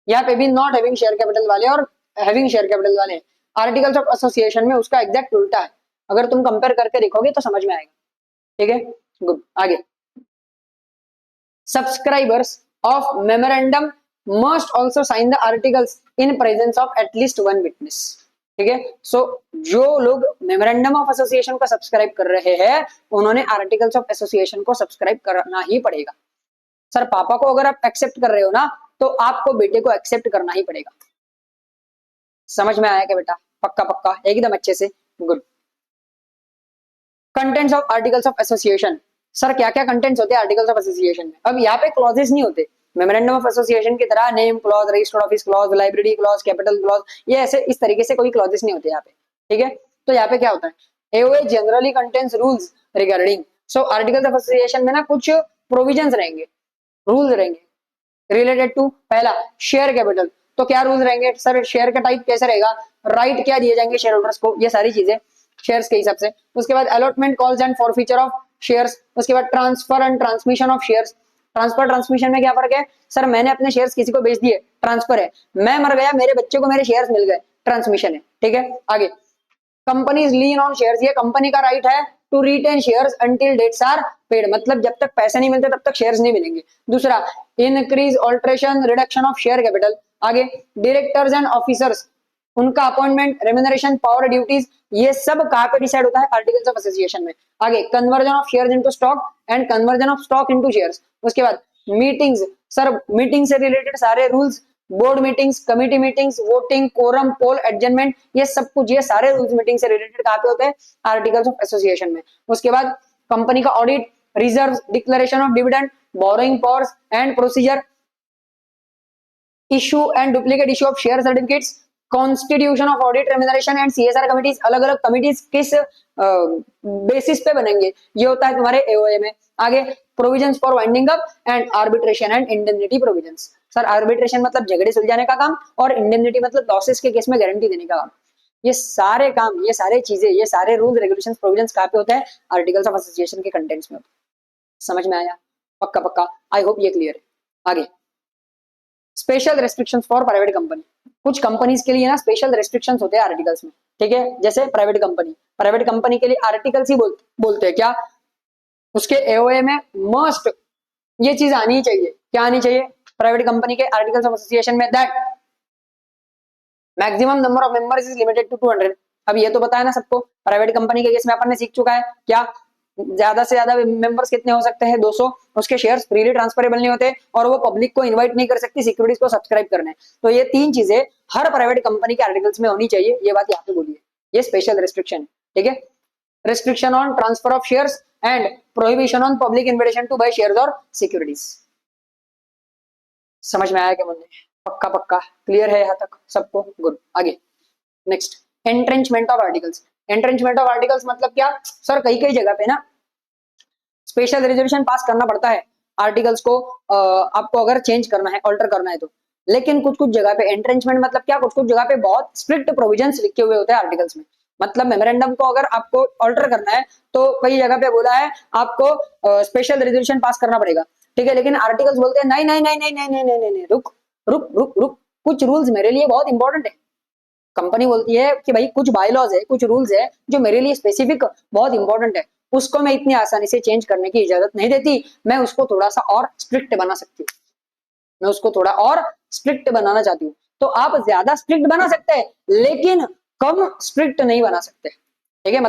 यहाँ पे भी नॉट हैविंग शेयर कैपिटल वाले और हैविंग शेयर कैपिटल वाले हैं। आर्टिकल्स ऑफ एसोसिएशन में उसका एग्जैक्ट उल्टा है। अगर तुम कंपेयर करके देखोगे तो समझ में आएगा, ठीक है, गुड। आगे, subscribers of memorandum must also sign the articles in presence of at least 1 witness, ठीक है। सो जो लोग मेमोरेंडम ऑफ एसोसिएशन को सब्सक्राइब कर रहे हैं उन्होंने आर्टिकल्स ऑफ एसोसिएशन को सब्सक्राइब करना ही पड़ेगा। सर पापा को अगर आप एक्सेप्ट कर रहे हो ना तो आपको बेटे को एक्सेप्ट करना ही पड़ेगा। समझ में आया क्या बेटा? पक्का पक्का, एकदम अच्छे से, good. Contents of articles of association. Sir क्या क्या कंटेंट्स होते हैं आर्टिकल्स ऑफ एसोसिएशन में? अब यहाँ पे क्लॉजेस नहीं होते मेमोरेंडम ऑफ एसोसिएशन की तरह, name clause, registered office clause, library clause, capital clause, ये ऐसे इस तरीके से कोई क्लॉजेस नहीं होते यहाँ पे, ठीक है। तो यहाँ पे क्या होता है? AOA generally contains rules regarding, so articles of association में ना कुछ प्रोविजंस रहेंगे, रूल्स रहेंगे रिलेटेड टू, पहला शेयर कैपिटल। तो क्या रूल्स रहेंगे सर? शेयर का टाइप कैसे रहेगा, राइट क्या दिए जाएंगे शेयर होल्डर्स को, ये सारी चीजें शेयर्स के हिसाब से। उसके बाद allotment, calls and forfeiture of shares, उसके बाद transfer and transmission of shares, transfer transmission में क्या फर्क है? सर मैंने अपने शेयर्स किसी को बेच दिए, ट्रांसफर है। मैं मर गया, मेरे बच्चे को मेरे शेयर्स मिल गए, ट्रांसमिशन है। ठीक है, आगे कंपनीज लीन ऑन शेयर्स, ये कंपनी का राइट है to retain shares until debts are paid, मतलब जब तक पैसे नहीं मिलते तब तक शेयर्स नहीं मिलेंगे। दूसरा increase alteration reduction of share capital. आगे डायरेक्टर्स एंड ऑफिसर्स, उनका अपॉइंटमेंट, रेम्यूनरेशन, पावर, ड्यूटीज, ये सब कहां पे डिसाइड होता है? आर्टिकल्स ऑफ एसोसिएशन में। आगे conversion of shares into stock and conversion of stock into shares. उसके बाद मीटिंग्स, सर मीटिंग से रिलेटेड सारे rules, board meetings, committee meetings, voting, quorum, poll, adjournment, ये सब कुछ, ये सारे रूल्स मीटिंग से रिलेटेड कहां पे होते हैं? आर्टिकल्स ऑफ एसोसिएशन में। उसके बाद कंपनी का audit, reserve, declaration of dividend, borrowing powers and procedure, issue and duplicate issue of share certificates, constitution of audit, remuneration and CSR committees, अलग अलग कमिटीज किस बेसिस पे बनेंगे, ये होता है तुम्हारे एओए में। आगे provisions for winding up and arbitration and indemnity provisions, sir arbitration मतलब झगड़े सुलझाने का काम, और इंडेमनिटी मतलब लॉसेस के केस में गारंटी देने का काम। ये सारे काम, ये सारे चीजें, ये सारे रूल्स, रेगुलेशंस, प्रोविजंस कहां पे होते हैं? आर्टिकल्स ऑफ एसोसिएशन के कंटेंट्स में होते हैं। समझ में आया? पक्का पक्का, आई होप ये क्लियर है। आगे special restrictions for private company, कुछ कंपनीज के लिए ना स्पेशल रेस्ट्रिक्शंस होते हैं आर्टिकल्स में। ठीक है, जैसे प्राइवेट कंपनी के लिए आर्टिकल्स ही बोलते हैं क्या? उसके एओए में मस्ट ये चीज आनी ही चाहिए। क्या आनी चाहिए? प्राइवेट कंपनी के आर्टिकल्स ऑफ एसोसिएशन में that maximum number of members is limited to 200। अब ये तो पता है ना सबको, प्राइवेट कंपनी के केस में अपन ने सीख चुका है क्या? ज्यादा से ज्यादा मेंबर्स कितने हो सकते हैं? 200। उसके शेयर्स फ्रीली ट्रांसफरेबल नहीं होते, और वो पब्लिक को इनवाइट नहीं कर सकती सिक्योरिटीज को सब्सक्राइब करने। तो ये तीन चीजें हर प्राइवेट कंपनी के आर्टिकल्स में होनी चाहिए, ये बात यहाँ पे बोलिए। ये स्पेशल रेस्ट्रिक्शन है। ठीक है, restriction on transfer of shares and prohibition on public invitation to buy shares और सिक्योरिटीज। समझ में आया क्या मुझे? पक्का पक्का क्लियर है यहाँ तक सबको? गुड। आगे next, entrenchment of articles. Entrenchment of articles मतलब क्या? सर कई कई जगह पे ना स्पेशल रेजोल्यूशन पास करना पड़ता है आर्टिकल्स को, आपको अगर चेंज करना है, ऑल्टर करना है तो। लेकिन कुछ कुछ जगह पे एंट्रेंचमेंट मतलब क्या? कुछ कुछ जगह पे बहुत स्ट्रिक्ट प्रोविजंस लिखे हुए होते हैं आर्टिकल्स में। मतलब मेमोरेंडम को अगर आपको ऑल्टर करना है तो कई जगह पे बोला है आपको स्पेशल रेजोल्यूशन पास करना पड़ेगा। ठीक है, लेकिन आर्टिकल्स बोलते हैं नहीं नहीं नहीं नहीं नहीं नहीं नहीं नहीं नहीं, रुक रुक रुक रुक, कुछ रूल्स मेरे लिए बहुत इंपॉर्टेंट है। कंपनी बोलती है कि भाई कुछ बायलॉज है, कुछ रूल्स है जो मेरे लिए स्पेसिफिक बहुत इंपॉर्टेंट है, उसको मैं इतनी आसानी से चेंज करने की इजाजत नहीं देती, मैं उसको थोड़ा सा और स्ट्रिक्ट बना सकती हूँ, मैं उसको थोड़ा और स्ट्रिक्ट बनाना चाहती हूँ। तो आप ज्यादा स्ट्रिक्ट बना सकते हैं लेकिन कम स्ट्रिक्ट नहीं बना सकते। ठीक है,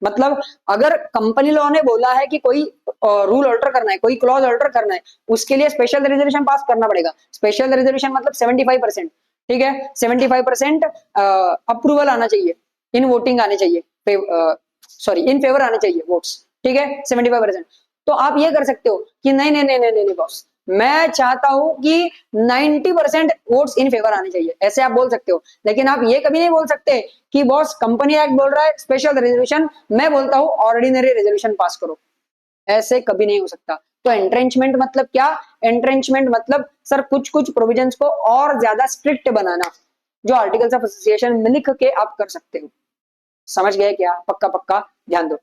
मतलब अगर कंपनी लॉ ने बोला है कि कोई रूल ऑल्टर करना है, कोई क्लॉज ऑल्टर करना है, उसके लिए स्पेशल रेजोल्यूशन पास करना पड़ेगा। स्पेशल रेजोल्यूशन मतलब 75%। ठीक है, 75% अप्रूवल आना चाहिए, इन वोटिंग आने चाहिए, सॉरी इन फेवर आने चाहिए वोट्स। ठीक है, 75%। तो आप ये कर सकते हो कि नहीं नहीं नहीं नहीं नहीं बॉस, मैं चाहता हूं कि 90% वोट्स इन फेवर आने चाहिए, ऐसे आप बोल सकते हो। लेकिन आप ये कभी नहीं बोल सकते कि बॉस कंपनी एक्ट बोल रहा है स्पेशल रेजोल्यूशन, मैं बोलता हूं ऑर्डिनरी रेजोल्यूशन पास करो, ऐसे कभी नहीं हो सकता। तो एंट्रेंचमेंट मतलब क्या? एंट्रेंचमेंट मतलब सर कुछ कुछ प्रोविजंस को और ज्यादा स्ट्रिक्ट बनाना, जो आर्टिकल्स ऑफ एसोसिएशन में लिख के आप कर सकते हो। समझ गए क्या? पक्का पक्का ध्यान दो।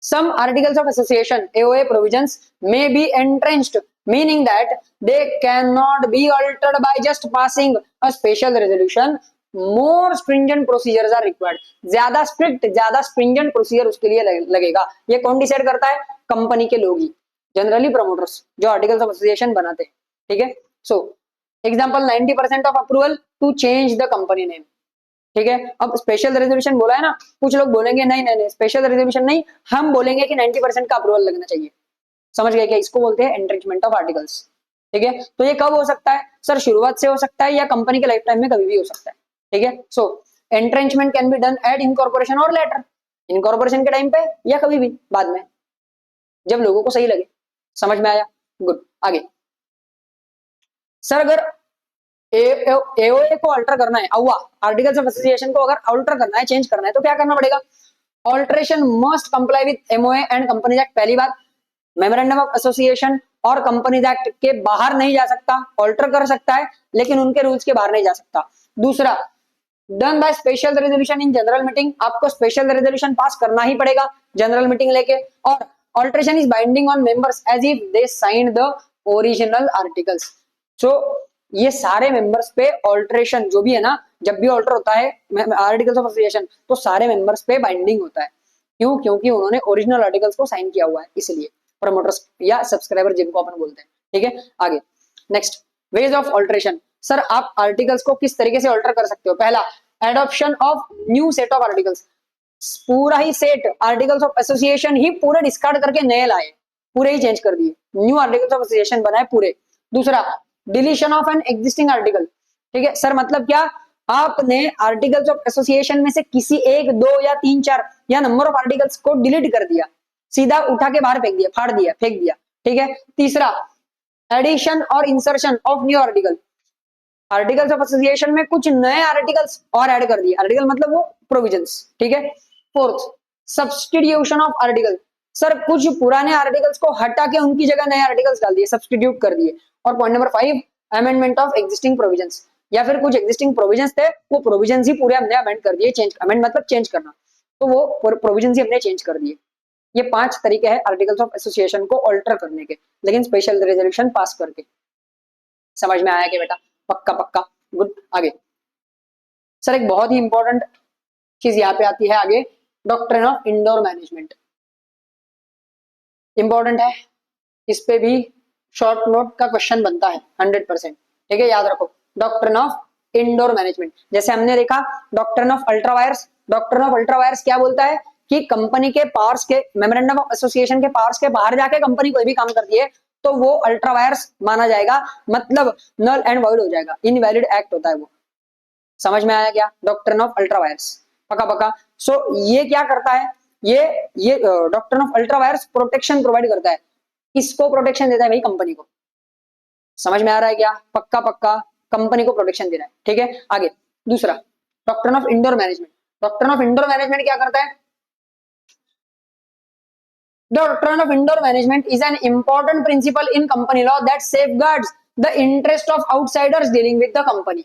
Some articles of association AOA provisions may be entrenched, meaning that they cannot be altered by just passing a special resolution. More stringent procedures are required. ज्यादा स्ट्रिक्ट, ज्यादा स्ट्रिंजेंट प्रोसीजर उसके लिए लगेगा। ये कौन डिसाइड करता है? कंपनी के लोग ही, जनरली प्रमोटर्स जो आर्टिकल्स ऑफ एसोसिएशन बनाते हैं। ठीक है, so example 90% of approval to change the company name. ठीक है, अब स्पेशल रेजोल्यूशन बोला है ना, कुछ लोग बोलेंगे नहीं नहीं नहीं स्पेशल रेजोल्यूशन नहीं, हम बोलेंगे कि 90% का अप्रूवल लगना चाहिए। समझ गए क्या? इसको बोलते हैं एंट्रेंचमेंट ऑफ आर्टिकल्स। ठीक है, तो ये कब हो सकता है? सर शुरुआत से हो सकता है या कंपनी के लाइफ टाइम में कभी भी हो सकता है। ठीक है, so entrenchment can be done at incorporation और लेटर, इनकॉर्पोरेशन के टाइम पे या कभी भी बाद में, जब लोगों को सही लगे। समझ में आया? गुड। आगे सर अगर एओए को अल्टर करना है, आर्टिकल्स ऑफ एसोसिएशन को अगर अल्टर करना है, चेंज करना है, तो क्या करना पड़ेगा? Alteration must comply with MOA and companies act. पहली बात, मेमोरेंडम ऑफ एसोसिएशन और कंपनीज एक्ट के बाहर नहीं जा सकता, ऑल्टर कर सकता है लेकिन उनके रूल्स के बाहर नहीं जा सकता। दूसरा, done by special resolution in general meeting, आपको स्पेशल रेजोल्यूशन पास करना ही पड़ेगा जनरल मीटिंग लेके, और Alteration is binding on members as if they signed the original articles. So ये सारे मेंबर्स पे ऑल्ट्रेशन जो भी है ना, जब भी ऑल्टर होता है आर्टिकल्स ऑफ एसोसिएशन, तो सारे मेंबर्स पे बाइंडिंग होता है। क्यों? क्योंकि उन्होंने ओरिजिनल आर्टिकल्स को साइन किया हुआ है, इसलिए प्रमोटर्स या सब्सक्राइबर जिनको अपन बोलते हैं। ठीक है, आगे next, ways of alteration. Sir आप आर्टिकल्स को किस तरीके से ऑल्टर कर सकते हो? पहला, adoption of new set of articles, पूरा ही सेट आर्टिकल्स ऑफ एसोसिएशन ही पूरे डिस्कार्ड करके नए लाए, पूरे ही चेंज कर दिए, न्यू आर्टिकल्स ऑफ एसोसिएशन बनाए पूरे। दूसरा, deletion of an existing article. ठीक है सर, मतलब क्या? आपने आर्टिकल्स ऑफ एसोसिएशन में से किसी एक, दो या तीन, चार या नंबर ऑफ आर्टिकल्स को डिलीट कर दिया, सीधा उठा के बाहर फेंक दिया, फाड़ दिया, फेंक दिया। ठीक है। तीसरा, एडिशन और insertion of new article, articles of association में कुछ नए आर्टिकल्स और ऐड कर दिए, आर्टिकल मतलब वो प्रोविजंस। ठीक है। Fourth, substitution of article, sir कुछ पुराने आर्टिकल्स को हटा के उनकी जगह नए आर्टिकल्स डाल दिए, सब्स्टिट्यूट कर दिए। और point number 5, amendment of existing provisions, या फिर कुछ एग्जिस्टिंग प्रोविजंस थे, वो प्रोविजंस ही पूरे हमने अमेंड कर दिए, चेंज, अमेंड मतलब चेंज करना, तो वो प्रोविजंस ही हमने चेंज कर दिए। ये 5 तरीके हैं आर्टिकल्स ऑफ एसोसिएशन को ऑल्टर करने के, लेकिन स्पेशल रेजोल्यूशन पास करके। समझ में आया कि बेटा? पक्का पक्का, गुड। आगे सर एक बहुत ही इंपॉर्टेंट चीज यहाँ पे आती है आगे, doctrine of indoor management. Important है, इस पे भी शॉर्ट नोट का क्वेश्चन बनता है 100%। ठीक है, याद रखो डॉक्ट्रिन ऑफ इंडोर मैनेजमेंट। जैसे हमने देखा doctrine of ultra vires, doctrine of ultra vires क्या बोलता है कि कंपनी के पावर्स के, मेमोरेंडम ऑफ एसोसिएशन के पावर्स के बाहर जाके कंपनी कोई भी काम करती है तो वो अल्ट्रावायर्स माना जाएगा, मतलब नल एंड वॉइड हो जाएगा, इनवैलिड एक्ट होता है वो। समझ में आया क्या? डॉक्ट्रिन ऑफ अल्ट्रावायर्स, पक्का पक्का। सो ये क्या करता है, ये doctrine of ultra vires protection provide करता है, किसको प्रोटेक्शन देता है भाई? कंपनी को। समझ में आ रहा है क्या? पक्का पक्का, कंपनी को प्रोटेक्शन दे रहा है। ठीक है, आगे दूसरा, doctrine of indoor management. Doctrine of indoor management क्या करता है? The doctrine of indoor management is an important principle in company law that safeguards the interest of outsiders dealing with the company.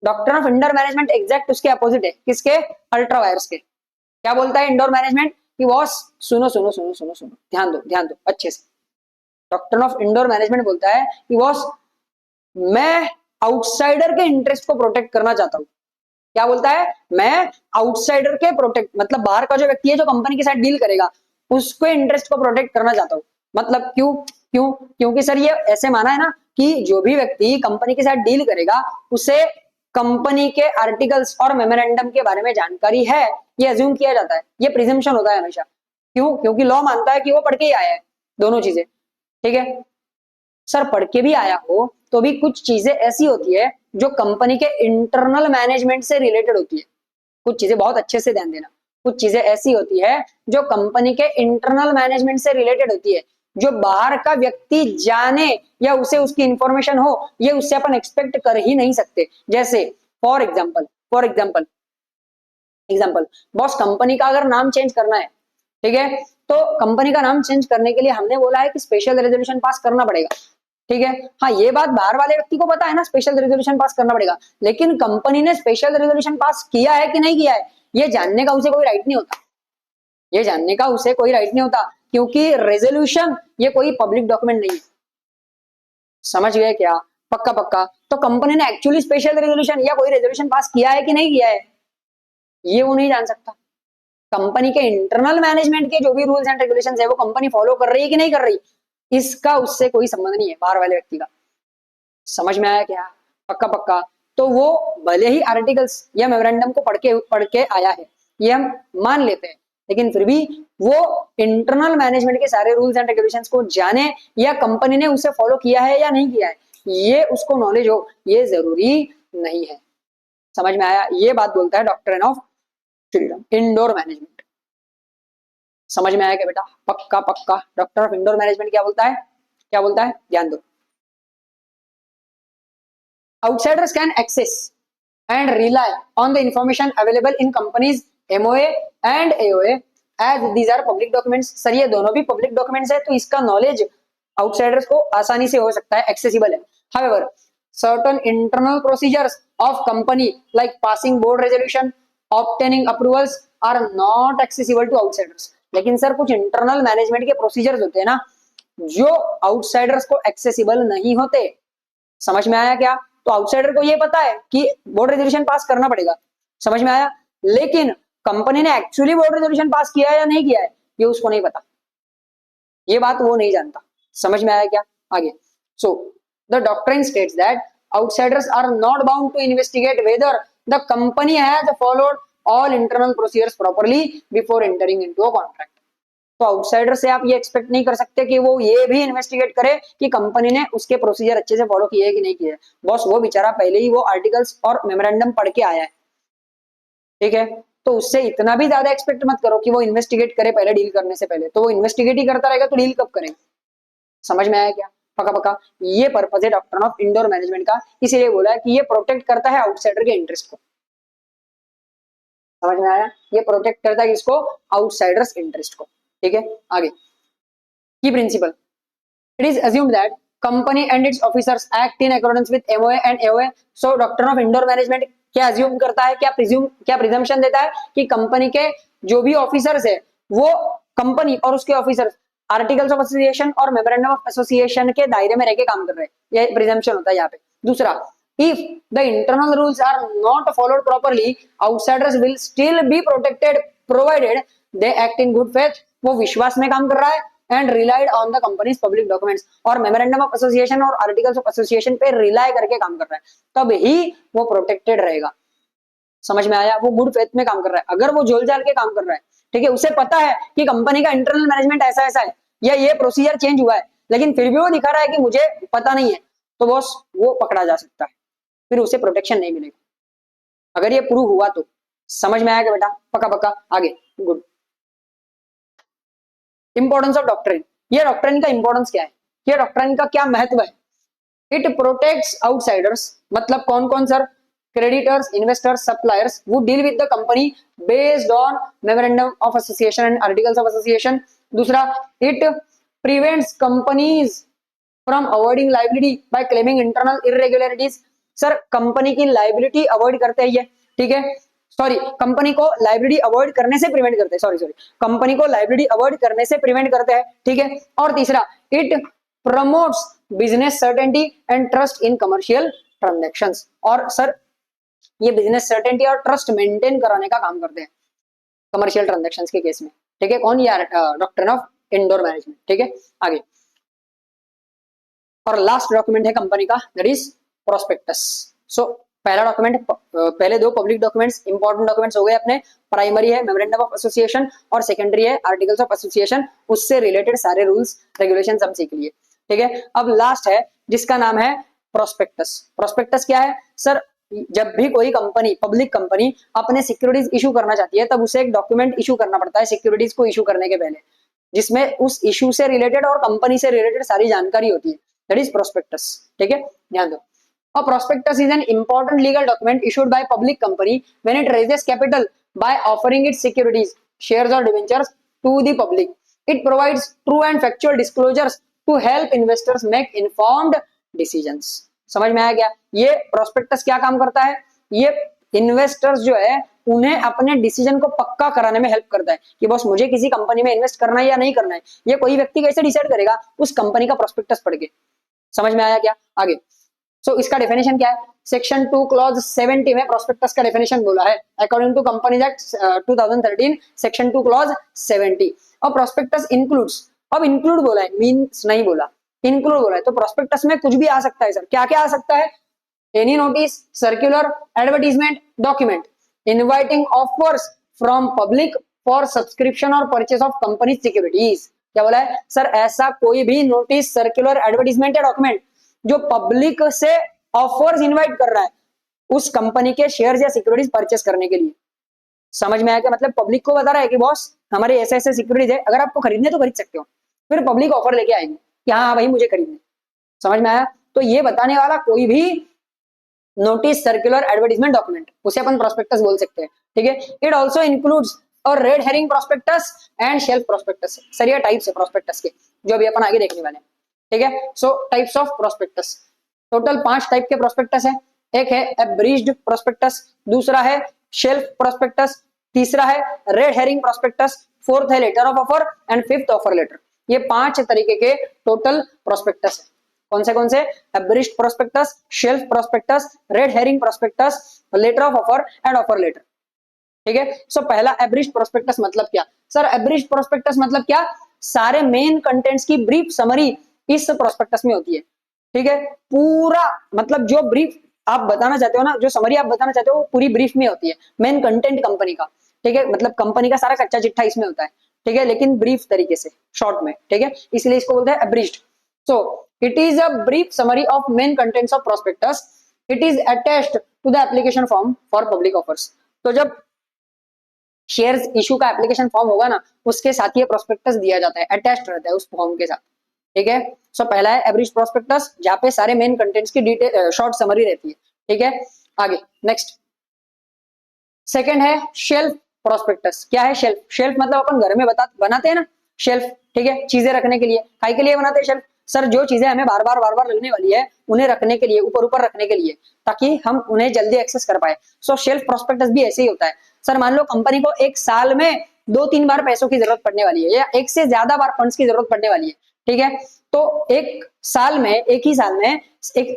Doctrine of indoor management exact उसके opposite है, किसके? Ultra vires के। क्या बोलता है इंडोर मैनेजमेंट कि boss सुनो सुनो सुनो सुनो सुनो, ध्यान दो अच्छे से। डॉक्ट्रिन ऑफ इंडोर मैनेजमेंट बोलता है कि बॉस मैं आउटसाइडर के इंटरेस्ट को प्रोटेक्ट करना चाहता हूं। क्या बोलता है? मैं आउटसाइडर के प्रोटेक्ट, मतलब बाहर का जो व्यक्ति है जो कंपनी के साथ डील करेगा उसके इंटरेस्ट को प्रोटेक्ट करना चाहता हूं। मतलब क्यों? क्योंकि सर ये ऐसे माना है ना कि जो भी व्यक्ति कंपनी के साथ डील करेगा उसे कंपनी के आर्टिकल्स और मेमोरेंडम के बारे में जानकारी है, ये अज्यूम किया जाता है, ये प्रिजम्पशन होता है हमेशा। क्यों? क्योंकि लॉ मानता है कि वो पढ़ के ही आया है दोनों चीजें। ठीक है सर, पढ़ के भी आया हो तो भी कुछ चीजें ऐसी होती है जो कंपनी के इंटरनल मैनेजमेंट से रिलेटेड होती है। कुछ चीजें, बहुत अच्छे से ध्यान देना, कुछ चीजें ऐसी होती है जो कंपनी के इंटरनल मैनेजमेंट से रिलेटेड होती है, जो बाहर का व्यक्ति जाने या उसे उसकी इंफॉर्मेशन हो, ये उससे अपन एक्सपेक्ट कर ही नहीं सकते। जैसे फॉर एग्जाम्पल बॉस कंपनी का अगर नाम चेंज करना है, ठीक है, तो कंपनी का नाम चेंज करने के लिए हमने बोला है कि स्पेशल रेजोल्यूशन पास करना पड़ेगा। ठीक है, हाँ ये बात बाहर वाले व्यक्ति को पता है ना, स्पेशल रेजोल्यूशन पास करना पड़ेगा, लेकिन कंपनी ने स्पेशल रेजोल्यूशन पास किया है कि नहीं किया है, ये जानने का उसे कोई राइट नहीं होता, ये जानने का उसे कोई राइट नहीं होता, क्योंकि रेजोल्यूशन ये कोई पब्लिक डॉक्यूमेंट नहीं है। समझ गए क्या? पक्का पक्का। तो कंपनी ने एक्चुअली स्पेशल रेजोल्यूशन या कोई रेजोल्यूशन पास किया है कि नहीं किया है, ये वो नहीं जान सकता। कंपनी के इंटरनल मैनेजमेंट के जो भी रूल्स एंड रेगुलेशंस है वो कंपनी फॉलो कर रही है कि नहीं कर रही, इसका उससे कोई संबंध नहीं है बाहर वाले व्यक्ति का। समझ में आया क्या? पक्का पक्का। तो वो भले ही आर्टिकल्स या मेमोरेंडम को पढ़ के आया है, ये हम मान लेते हैं, लेकिन फिर भी वो इंटरनल मैनेजमेंट के सारे रूल्स एंड रेगुलेशंस को जाने या कंपनी ने उसे फॉलो किया है या नहीं किया है, ये उसको नॉलेज हो, ये जरूरी नहीं है। समझ में आया? ये बात बोलता है doctrine of freedom indoor management. समझ में आया क्या बेटा? पक्का पक्का। डॉक्ट्रिन ऑफ इंडोर मैनेजमेंट क्या बोलता है? क्या बोलता है? ध्यान दो। Outsiders can access and rely on the information available in companies MOA and AOA as these are public documents। Sir ये दोनों भी पब्लिक डॉक्यूमेंट्स है, तो इसका नॉलेज आउटसाइडर्स को आसानी से हो सकता है, एक्सेसिबल है। However, certain internal procedures of company like passing board resolution, obtaining approvals are not accessible to outsiders। लेकिन सर कुछ इंटरनल मैनेजमेंट के प्रोसीजर्स होते हैं ना जो आउटसाइडर्स को एक्सेसिबल नहीं होते। समझ में आया क्या? तो आउटसाइडर को ये पता है कि बोर्ड रेजोल्यूशन पास करना पड़ेगा, समझ में आया, लेकिन कंपनी ने एक्चुअली बोर्ड रेजोल्यूशन पास किया है या नहीं किया है ये उसको नहीं पता, ये बात वो नहीं जानता। समझ में आया क्या? आगे, so the doctrine states that outsiders are not bound to investigate whether the company has followed all internal procedures properly before entering into a contract। तो आउटसाइडर से आप ये एक्सपेक्ट नहीं कर सकते कि वो ये भी इन्वेस्टिगेट करे कि कंपनी ने उसके प्रोसीजर अच्छे से फॉलो किए कि नहीं किए। बॉस वो बेचारा पहले ही वो आर्टिकल्स और मेमोरेंडम पढ़ के आया है, ठीक है, तो उससे इतना भी ज्यादा एक्सपेक्ट मत करो कि वो इन्वेस्टिगेट करे पहले डील करने से पहले। तो वो इन्वेस्टिगेट ही करता रहेगा तो डील कब करेगा? समझ में आया क्या? पक्का पक्का ये पर्पज है डॉक्ट्रिन ऑफ इंडोर मैनेजमेंट का, इसीलिए बोला है कि ये प्रोटेक्ट करता है आउटसाइडर के इंटरेस्ट को। समझ में आया? ये प्रोटेक्ट करता है इसको, आउटसाइडर्स इंटरेस्ट को। ठीक है, आगे key principle, it is assumed that company and its officers act in accordance with MOA and AOA. So doctrine of indoor management क्या अज्यूम करता है, क्या प्रिजम्पशन देता है कि कंपनी के जो भी ऑफिसर्स है वो कंपनी और उसके ऑफिसर्स आर्टिकल्स ऑफ एसोसिएशन और मेमोरेंडम ऑफ एसोसिएशन के दायरे में रह के काम कर रहे हैं, ये प्रिजम्पशन होता है यहाँ पे। दूसरा, if the internal rules are not followed properly, outsiders will still be protected provided they act in good faith। वो विश्वास में काम कर रहा है and relied on the company's public documents और मेमोरेंडम ऑफ एसोसिएशन और आर्टिकल्स ऑफ एसोसिएशन पे रिलाई करके काम कर रहा है, तब ही वो प्रोटेक्टेड रहेगा। समझ में आया? वो गुड फेथ में काम कर रहा है। अगर वो झोल झाल के काम कर रहा है, ठीक है, उसे पता है कि कंपनी का इंटरनल मैनेजमेंट ऐसा ऐसा है या ये प्रोसीजर चेंज हुआ है, लेकिन फिर भी वो दिखा रहा है कि मुझे पता नहीं है, तो बॉस वो पकड़ा जा सकता है, फिर उसे प्रोटेक्शन नहीं मिलेगा अगर ये प्रूव हुआ तो। समझ में आया क्या बेटा? पक्का पक्का, आगे, गुड। इंपॉर्टेंस ऑफ डॉक्ट्रिन, ये डॉक्ट्रिन का इंपॉर्टेंस क्या है, ये डॉक्ट्रिन का क्या महत्व है? इट प्रोटेक्ट्स आउटसाइडर्स, मतलब कौन कौन sir? Creditors, investors, suppliers who deal with the company based on memorandum of association and articles of association। दूसरा, it prevents companies from avoiding liability by claiming internal irregularities। Sir company की liability avoid करते हैं ये, ठीक है, sorry company को liability avoid करने से प्रिवेंट करते हैं, सॉरी कंपनी को लाइबिलिटी अवॉइड करने से प्रिवेंट करते हैं, ठीक है। और तीसरा, it promotes business certainty and trust in commercial transactions. और सर ये बिजनेस सर्टेनिटी और ट्रस्ट मेंटेन कराने का काम करते हैं कमर्शियल ट्रांजैक्शंस के केस में, ठीक है। कौन? यार डॉक्ट्रिन ऑफ इंडोर मैनेजमेंट, ठीक है, आगे। और लास्ट डॉक्यूमेंट है कंपनी का, दैट इज प्रोस्पेक्टस। सो पहला डॉक्यूमेंट, पहले दो पब्लिक डॉक्यूमेंट्स इंपॉर्टेंट डॉक्यूमेंट्स हो गए अपने, प्राइमरी है मेमोरेंडम ऑफ एसोसिएशन और सेकेंडरी है आर्टिकल्स ऑफ एसोसिएशन, उससे रिलेटेड सारे रूल्स रेगुलेशन हम सीख लिए, ठीक है। अब लास्ट है जिसका नाम है प्रोस्पेक्टस। प्रोस्पेक्टस क्या है सर? जब भी कोई कंपनी, पब्लिक कंपनी अपने सिक्योरिटीज इशू करना चाहती है तब उसे एक डॉक्यूमेंट इशू करना पड़ता है सिक्योरिटीज को इशू करने के पहले, जिसमें उस इशू से रिलेटेड और कंपनी से रिलेटेड सारी जानकारी होती है, दैट इज प्रोस्पेक्टस, ठीक है, ध्यान दो। A prospectus is an important legal document issued by public company when it raises capital by offering its securities, shares or debentures to the public. It provides true and factual disclosures to help investors make informed decisions। समझ में आया क्या? ये prospectus क्या काम करता है? ये इन्वेस्टर्स जो है उन्हें अपने डिसीजन को पक्का कराने में हेल्प करता है कि बॉस मुझे किसी कंपनी में इन्वेस्ट करना है या नहीं करना है, ये कोई व्यक्ति कैसे डिसाइड करेगा? उस कंपनी का प्रोस्पेक्टस पढ़ के। समझ में आया क्या? आगे, सो इसका डेफिनेशन क्या है? सेक्शन 2 क्लॉज 70 में प्रोस्पेक्टस का डेफिनेशन बोला है according to companies act 2013 section 2 clause 70। और प्रोस्पेक्टस इंक्लूड्स, अब इंक्लूड बोला है, मींस नहीं बोला, इंक्लूड बोला है, तो प्रोस्पेक्टस में कुछ भी आ सकता है सर। क्या क्या आ सकता है? Any notice, circular, advertisement, document inviting offers from public for subscription और परचेस ऑफ कंपनी सिक्योरिटीज। क्या बोला है सर? ऐसा कोई भी नोटिस, सर्कुलर, एडवर्टीजमेंट या डॉक्यूमेंट जो पब्लिक से ऑफर्स इनवाइट कर रहा है उस कंपनी के शेयर्स या सिक्योरिटीज परचेस करने के लिए। समझ में आया क्या? मतलब पब्लिक को बता रहा है कि बॉस हमारे ऐसे ऐसे सिक्योरिटीज है, अगर आपको खरीदने तो खरीद सकते हो, फिर पब्लिक ऑफर लेके आएंगे कि हाँ भाई मुझे खरीदने। समझ में आया? तो ये बताने वाला कोई भी नोटिस, सर्कुलर, एडवर्टीजमेंट, डॉक्यूमेंट उसे अपन प्रोस्पेक्टस बोल सकते हैं, ठीक है। इट ऑल्सो इंक्लूड्स और red herring prospectus and shelf prospectus. Sir ये टाइप्स है प्रोस्पेक्टस के जो अभी अपन आगे देखने वाले हैं, ठीक है। सो types of prospectus, total 5 type के प्रोस्पेक्टस है। एक है एब्रीज्ड प्रोस्पेक्टस, दूसरा है शेल्फ प्रोस्पेक्टस, तीसरा है रेड हेरिंग प्रोस्पेक्टस, फोर्थ है letter of offer and fifth offer letter. ये 5 तरीके के टोटल प्रोस्पेक्टस है। कौन से? Abridged prospectus, shelf prospectus, red herring prospectus, letter of offer and offer letter. ठीक है। सो पहला एब्रिश्ड प्रोस्पेक्टस मतलब क्या? सर एब्रिश्ड प्रोस्पेक्टस मतलब क्या? सारे मेन कंटेंट्स की ब्रीफ समरी इस प्रोस्पेक्टस में होती है। ठीक है। पूरा मतलब जो ब्रीफ आप बताना चाहते हो ना, जो समरी आप बताना चाहते हो वो पूरी ब्रीफ में होती है, मेन कंटेंट कंपनी का। ठीक है। मतलब कंपनी का सारा कच्चा चिट्ठा इसमें होता है। ठीक है। लेकिन ब्रीफ तरीके से, शॉर्ट में। ठीक है। इसलिए इसको बोलते हैं abridged. So it is a brief summary of main contents of prospectus. It is attached to the application form for public offers. तो जब शेयर्स इशू का एप्लीकेशन फॉर्म होगा ना, उसके साथ ये प्रोस्पेक्टस दिया जाता है, अटैच्ड रहता है उस फॉर्म के साथ। ठीक है। सो पहला है एब्रिश्ड प्रोस्पेक्टस, जहां पे सारे मेन कंटेंट्स की डिटेल शॉर्ट समरी रहती है। ठीक है। आगे नेक्स्ट सेकंड है शेल्फ प्रोस्पेक्टस। क्या है शेल्फ? शेल्फ मतलब अपन घर में बनाते हैं ना शेल्फ। ठीक है। चीजें रखने के लिए, काय के लिए बनाते हैं शेल्फ? सर जो चीजें हमें बार बार लगने वाली है उन्हें रखने के लिए, ऊपर रखने के लिए, ताकि हम उन्हें जल्दी एक्सेस कर पाए। सो शेल्फ प्रोस्पेक्टस भी ऐसे ही होता है। सर मान लो कंपनी को एक साल में 2-3 बार पैसों की जरूरत पड़ने वाली है, या एक से ज्यादा बार फंड्स की जरूरत पड़ने वाली है। ठीक है। तो एक ही साल में एक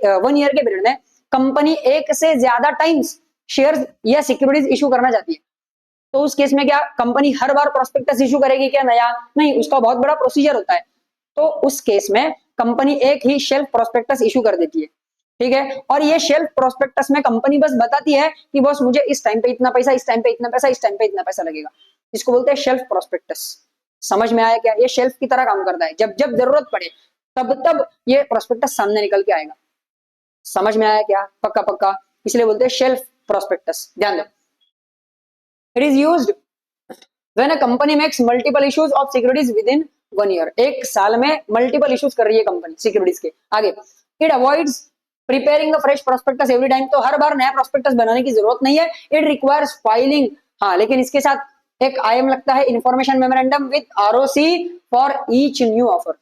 1 ईयर के पीरियड में कंपनी एक से ज्यादा टाइम्स शेयर्स या सिक्योरिटीज इशू करना चाहती है। तो उस केस में क्या कंपनी हर बार प्रोस्पेक्टस इशू करेगी क्या नया? नहीं, उसका बहुत बड़ा प्रोसीजर होता है। तो उस केस में कंपनी एक ही शेल्फ प्रोस्पेक्टस इशू कर देती है। ठीक है। और ये शेल्फ प्रोस्पेक्टस में कंपनी बस बताती है कि बॉस मुझे इस टाइम पे इतना पैसा, इस टाइम पे इतना पैसा, इस टाइम पे इतना पैसा लगेगा। इसको बोलते हैं शेल्फ प्रोस्पेक्टस। समझ में आया क्या? ये शेल्फ की तरह काम करता है, जब जब जरूरत पड़े तब ये प्रोस्पेक्टस सामने निकल के आएगा। समझ में आया क्या? पक्का पक्का। इसलिए बोलते हैं शेल्फ प्रोस्पेक्टस। ध्यान दो, it is used when a company makes multiple issues of securities with in 1 year. एक साल में मल्टीपल इश्यूज कर रही है कंपनी सिक्योरिटीज के। आगे it avoids preparing a fresh prospectus every time. तो हर बार नया प्रोस्पेक्टस बनाने की जरूरत नहीं है। इट रिक्वायर्स फाइलिंग, हाँ लेकिन इसके साथ एक आईएम लगता है, information memorandum with ROC for each new offer.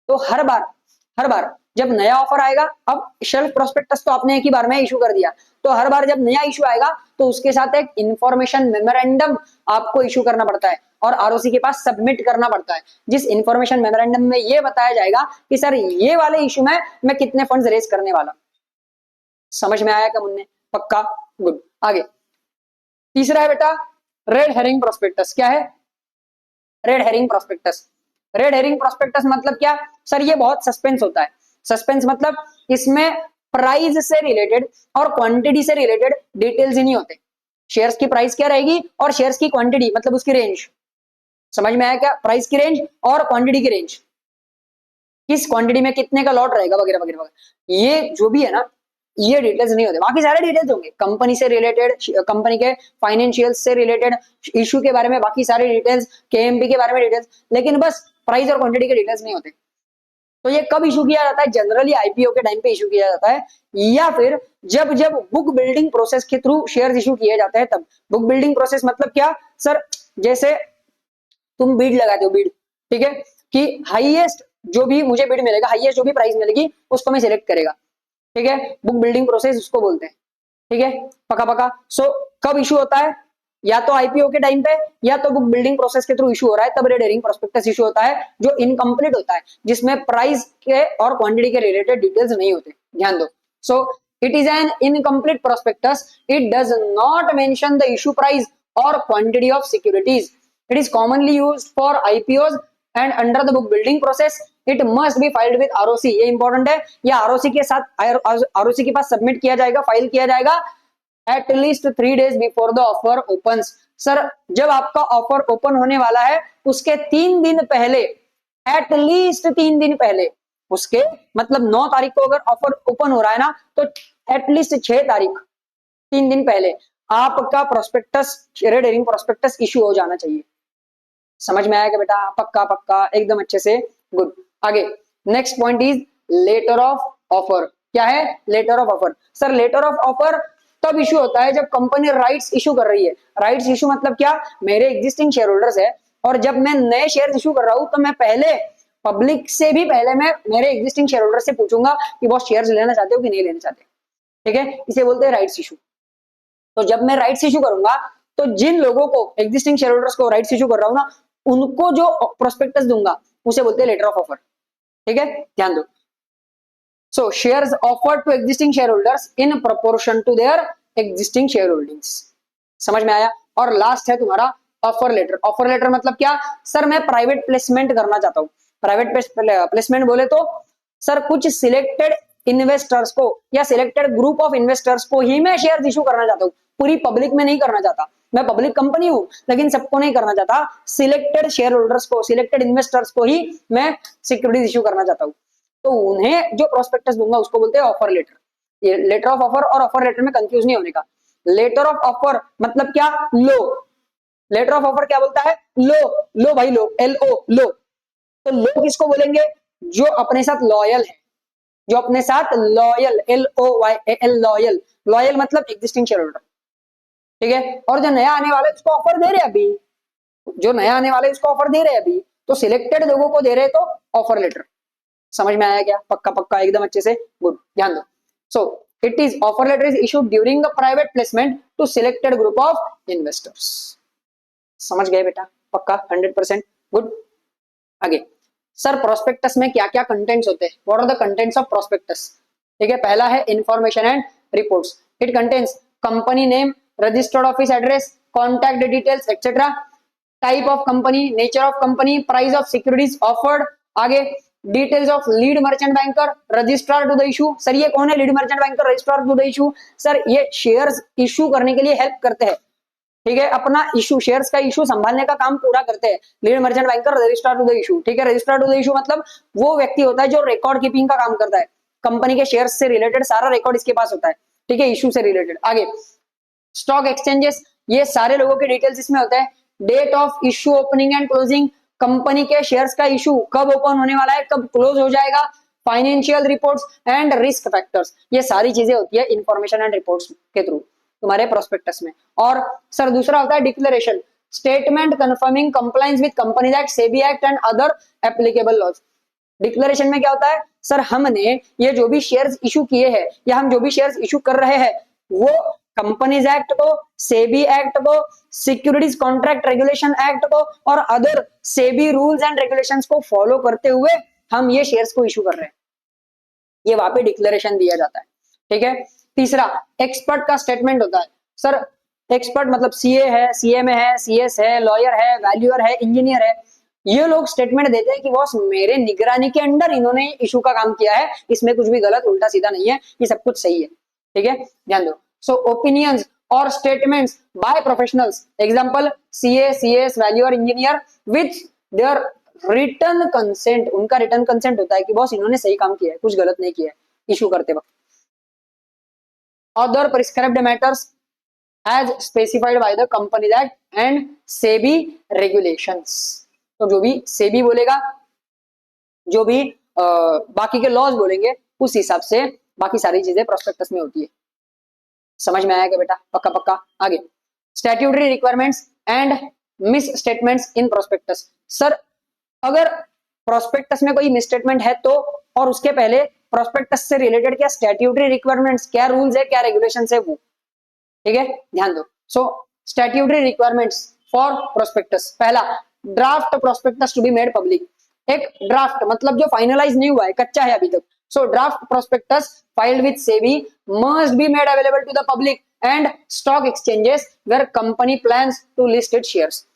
तो हर बार जब नया ऑफर आएगा, अब शेल्फ प्रोस्पेक्टस तो आपने एक ही बार में इशू कर दिया, तो हर बार जब नया इशू आएगा तो उसके साथ एक इंफॉर्मेशन मेमोरेंडम आपको इशू करना पड़ता है और आरओसी के पास सबमिट करना पड़ता है, जिस इंफॉर्मेशन मेमोरेंडम में ये बताया जाएगा कि सर ये वाले इशू में मैं कितने फंड्स रेज करने वाला। समझ में आया क्या मुन्ने? पक्का, गुड। आगे तीसरा है बेटा रेड हेरिंग प्रोस्पेक्टस। क्या है? Red herring prospectus. Red herring prospectus मतलब क्या? सर ये बहुत सस्पेंस होता है। सस्पेंस मतलब इसमें प्राइस से रिलेटेड और क्वांटिटी से रिलेटेड डिटेल्स ही नहीं होते। शेयर्स की प्राइस क्या रहेगी और शेयर्स की क्वांटिटी मतलब उसकी रेंज। समझ में आया क्या? प्राइस की रेंज और क्वांटिटी की रेंज, किस क्वांटिटी में कितने का लॉट रहेगा वगैरह वगैरह वगैरह, ये जो भी है ना, ये डिटेल्स नहीं होते। बाकी सारे डिटेल्स होंगे कंपनी से रिलेटेड, कंपनी के फाइनेंशियल से रिलेटेड, इशू के बारे में बाकी सारे डिटेल्स, केएमपी के बारे में डिटेल्स, लेकिन बस प्राइस और क्वांटिटी के डिटेल्स नहीं होते। तो ये कब इशू किया जाता है? जनरली आईपीओ के टाइम पे इशू किया जाता है, या फिर जब जब बुक बिल्डिंग प्रोसेस के थ्रू शेयर्स इशू किए जाते हैं तब। बुक बिल्डिंग प्रोसेस मतलब क्या? सर जैसे तुम बीड लगाते हो, बीड, ठीक है, कि हाईएस्ट जो भी मुझे बीड मिलेगा, हाईएस्ट जो भी प्राइस मिलेगी उसको मैं सिलेक्ट करेगा। ठीक है। बुक बिल्डिंग प्रोसेस उसको बोलते हैं। ठीक है, पका पका। सो कब इशू होता है? या तो आईपीओ के टाइम पे, या तो बुक बिल्डिंग प्रोसेस के थ्रू इशू हो रहा है तब रेड हेरिंग प्रोस्पेक्टस इशू होता है, जो इनकम्प्लीट होता है, जिसमें प्राइस के और क्वांटिटी के रिलेटेड डिटेल्स नहीं होते। ध्यान दो। So it is an incomplete prospectus. It does not mention the issue price और quantity of securities. It is commonly used for IPOs and under the book building process it must be filed with ROC. ये important है, या ROC के साथ, ROC के पास submit किया जाएगा, file किया जाएगा at least 3 days before the offer opens। Sir जब आपका ऑफर ओपन होने वाला है उसके 3 दिन पहले, एटलीस्ट 3 दिन पहले, उसके मतलब 9 तारीख को अगर ऑफर ओपन हो रहा है ना, तो एटलीस्ट 6 तारीख, 3 दिन पहले आपका prospectus, red herring prospectus issue हो जाना चाहिए। समझ में आया क्या बेटा? पक्का पक्का, एकदम अच्छे से, गुड। आगे next point is letter of offer. क्या है? Letter of offer. Sir letter of offer तब इशू होता है जब कंपनी राइट्स इशू कर रही है। राइट्स इशू मतलब क्या? मेरे एग्जिस्टिंग शेयर होल्डर्स है और जब मैं नए शेयर इशू कर रहा हूं तो मैं पहले पब्लिक से भी पहले मैं मेरे एग्जिस्टिंग शेयर होल्डर से पूछूंगा कि बॉस शेयर्स लेना चाहते हो कि नहीं लेना चाहते। ठीक है, इसे बोलते हैं राइट्स इशू। तो जब मैं राइट्स इशू करूंगा तो जिन लोगों को, एग्जिस्टिंग शेयर होल्डर्स को राइट्स इशू कर रहा हूं ना, उनको जो प्रोस्पेक्टस दूंगा उसे बोलते हैं लेटर ऑफ ऑफर। ठीक है, ध्यान दो। So shares offered to existing share holders in proportion to their existing share holdings. समझ में आया। और लास्ट है तुम्हारा ऑफर लेटर। ऑफर लेटर मतलब क्या? सर मैं प्राइवेट प्लेसमेंट करना चाहता हूं। प्राइवेट प्लेसमेंट बोले तो सर कुछ सिलेक्टेड इन्वेस्टर्स को या सिलेक्टेड ग्रुप ऑफ इन्वेस्टर्स को ही मैं शेयर इशू करना चाहता हूं, पूरी पब्लिक में नहीं करना चाहता। मैं पब्लिक कंपनी हूं लेकिन सबको नहीं करना चाहता, सिलेक्टेड शेयर होल्डर्स को, सिलेक्टेड इन्वेस्टर्स को ही मैं सिक्योरिटीज इशू करना चाहता हूं। तो उन्हें जो प्रोस्पेक्टस दूंगा उसको बोलते हैं ऑफर लेटर। ये लेटर ऑफ ऑफर और ऑफर लेटर में कंफ्यूज नहीं होने का। लेटर ऑफ ऑफर मतलब क्या? लो। लेटर ऑफ ऑफर क्या बोलता है? लो। लो भाई लो, LO लो। तो लो किसको बोलेंगे? जो अपने साथ लॉयल है, जो अपने साथ लॉयल, LOYAL लॉयल। लॉयल मतलब एग्जिस्टिंग शेयर होल्डर। ठीक है। और जो नया आने वाला है उसको ऑफर दे रहे हैं अभी, जो नया आने वाला है उसको ऑफर दे रहे हैं अभी, तो सिलेक्टेड लोगों को दे रहे हैं तो ऑफर लेटर। समझ में आया क्या? पक्का पक्का एकदम अच्छे से, गुड, ध्यान दो। So it is offer letter is issued during the private placement to selected group of investors. समझ गए बेटा? पक्का 100%, गुड। आगे सर प्रोस्पेक्टस में क्या क्या कंटेंट्स होते हैं? What are the contents of prospectus? ठीक है, पहला है information and reports. It contains company name, registered office address, contact details etcetera, type of company, nature of company, price of securities offered. आगे details of lead merchant banker, registrar to the issue. Sir ये कौन है lead merchant banker, registrar to the issue? Sir ये shares issue करने के लिए help करते हैं। ठीक है, अपना इशू, शेयर्स का इशू संभालने का काम पूरा करते हैं। Lead merchant banker, registrar to the issue. ठीक है, रजिस्ट्रार टू द इशू मतलब वो व्यक्ति होता है जो रिकॉर्ड कीपिंग का काम करता है। कंपनी के शेयर्स से रिलेटेड सारा रिकॉर्ड इसके पास होता है। ठीक है, इशू से रिलेटेड। आगे स्टॉक एक्सचेंजेस, ये सारे लोगों के डिटेल्स इसमें होते हैं। Date of issue opening and closing, company के शेयर्स का इशू कब ओपन होने वाला है, कब क्लोज हो जाएगा। Financial reports and risk factors, ये सारी चीजें होती है इंफॉर्मेशन एंड रिपोर्ट्स के थ्रू तुम्हारे प्रोस्पेक्टस में। और सर दूसरा होता है declaration, statement confirming compliance with companies act, SEBI act and other applicable laws. Declaration में क्या होता है? सर हमने ये जो भी शेयर्स इशू किए हैं या हम जो भी शेयर्स इशू कर रहे हैं वो कंपनीज एक्ट को, सेबी एक्ट को, सिक्योरिटीज कॉन्ट्रैक्ट रेगुलेशन एक्ट को और other SEBI rules and regulations को फॉलो करते हुए हम ये शेयर्स को इशू कर रहे हैं। ये वहां पे डिक्लेरेशन दिया जाता है। ठीक है। तीसरा एक्सपर्ट का स्टेटमेंट होता है। सर एक्सपर्ट मतलब सीए है, सीए में है, सीएस है, लॉयर है, वैल्यूअर है, इंजीनियर है। ये लोग स्टेटमेंट देते हैं कि बॉस मेरे निगरानी के अंडर इन्होंने इशू का काम किया है, इसमें कुछ भी गलत उल्टा सीधा नहीं है, ये सब कुछ सही है। ठीक है, ध्यान दो। सो ओपिनियंस और statements by professionals, example CA, CS, valuer, engineer with their return consent, उनका रिटर्न कंसेंट होता है कि बॉस इन्होंने सही काम किया है, कुछ गलत नहीं किया है इशू करते वक्त। Other prescribed matters as specified by the companies act and SEBI regulations. तो जो भी सेबी बोलेगा, जो भी बाकी के लॉज बोलेंगे, उस हिसाब से बाकी सारी चीजें प्रोस्पेक्टस में होती है। समझ में आया क्या बेटा? पक्का पक्का। आगे statutory requirements and miss statements in prospectus. Sir अगर प्रोस्पेक्टस में कोई मिसस्टेटमेंट है तो, और उसके पहले प्रोस्पेक्टस से रिलेटेड क्या स्टैट्यूटरी रिक्वायरमेंट्स, क्या रूल्स है, क्या रेगुलेशंस है वो। ठीक है, ध्यान दो। So statutory requirements for prospectus, पहला draft prospectus to be made public. एक ड्राफ्ट मतलब जो फाइनलाइज नहीं हुआ है, कच्चा है अभी तक। So draft prospectus filed with SEBI must be made available to the public and stock exchanges where company plans to list its shares.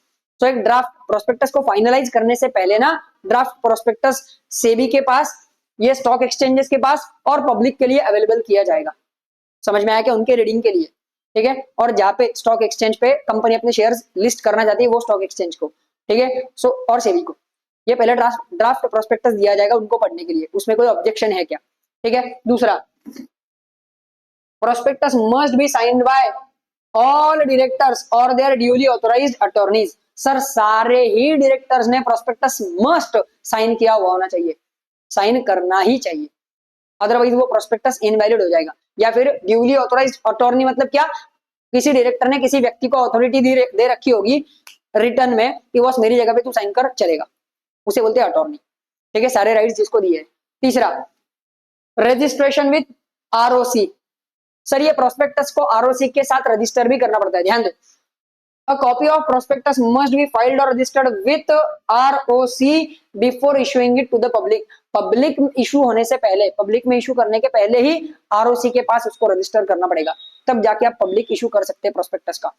तो एक ड्राफ्ट प्रोस्पेक्टस को फाइनलाइज करने से पहले ना ड्राफ्ट प्रोस्पेक्टस सेबी के पास, ये स्टॉक एक्सचेंजेस के पास और पब्लिक के लिए अवेलेबल किया जाएगा। समझ में आया क्या? उनके रीडिंग के लिए। ठीक है, और जहां पे स्टॉक एक्सचेंज पे कंपनी अपने शेयर्स लिस्ट करना चाहती है वो स्टॉक एक्सचेंज को, ठीक है, सो और सेबी को ये पहले ड्राफ्ट प्रोस्पेक्टस दिया जाएगा उनको पढ़ने के लिए, उसमें कोई ऑब्जेक्शन है क्या? ठीक है। दूसरा prospectus must be signed by all directors और their duly authorised attorneys. Sir सारे ही डायरेक्टर्स ने प्रोस्पेक्टस मस्ट साइन किया हुआ होना चाहिए, साइन करना ही चाहिए, अदरवाइज वो प्रोस्पेक्टस इनवैलिड हो जाएगा। या फिर ड्यूली ऑथराइज्ड अटॉर्नी मतलब क्या? किसी डायरेक्टर ने किसी व्यक्ति को अथॉरिटी दे रखी होगी रिटर्न में कि बॉस मेरी जगह पे तू साइन कर चलेगा, उसे बोलते हैं अटॉर्नी। ठीक है, सारे राइट्स जिसको दिए। तीसरा रजिस्ट्रेशन विद आरओसी। सर ये प्रोस्पेक्टस को आरओसी के साथ रजिस्टर भी करना पड़ता है, ध्यान दो। A copy of prospectus must be filed or registered with ROC before issuing it to the public. Public issue होने से पहले, पब्लिक में इशू करने के पहले ही ROC के पास उसको रजिस्टर करना पड़ेगा, तब जाके आप पब्लिक इशू कर सकते हैं प्रोस्पेक्टस का।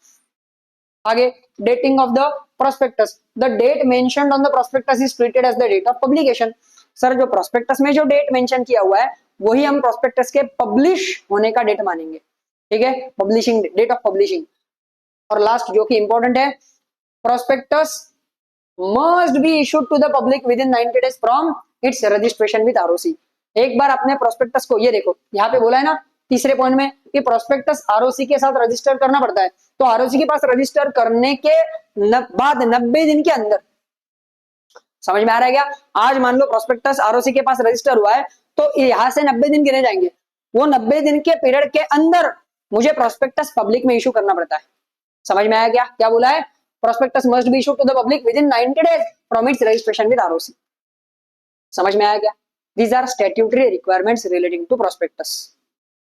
आगे, dating of the prospectus, the date mentioned on the prospectus is treated as the date of publication. Sir जो प्रोस्पेक्टस में जो डेट मेंशन किया हुआ है वही हम प्रोस्पेक्टस के पब्लिश होने का डेट मानेंगे, ठीक है, पब्लिशिंग डेट ऑफ पब्लिशिंग। और लास्ट जो कि इंपॉर्टेंट है, prospectus must be issued to the public within 90 days from its registration with ROC. एक बार अपने प्रोस्पेक्टस को, ये देखो यहाँ पे बोला है ना तीसरे पॉइंट में कि प्रोस्पेक्टस आरओसी के साथ रजिस्टर करना पड़ता है, तो आरओसी के पास रजिस्टर करने के बाद 90 दिन के अंदर, समझ में आ रहा है क्या? आज मान लो प्रोस्पेक्टस आरओसी के पास रजिस्टर हुआ है तो यहां से 90 दिन गिने जाएंगे, वो 90 दिन के पीरियड के अंदर मुझे प्रोस्पेक्टस पब्लिक में इशू करना पड़ता है। समझ में आया क्या? क्या बोला है? Prospectus must be issued to the public within 90 days from its registration with ROC. समझ में आया क्या? These are statutory requirements relating to prospectus,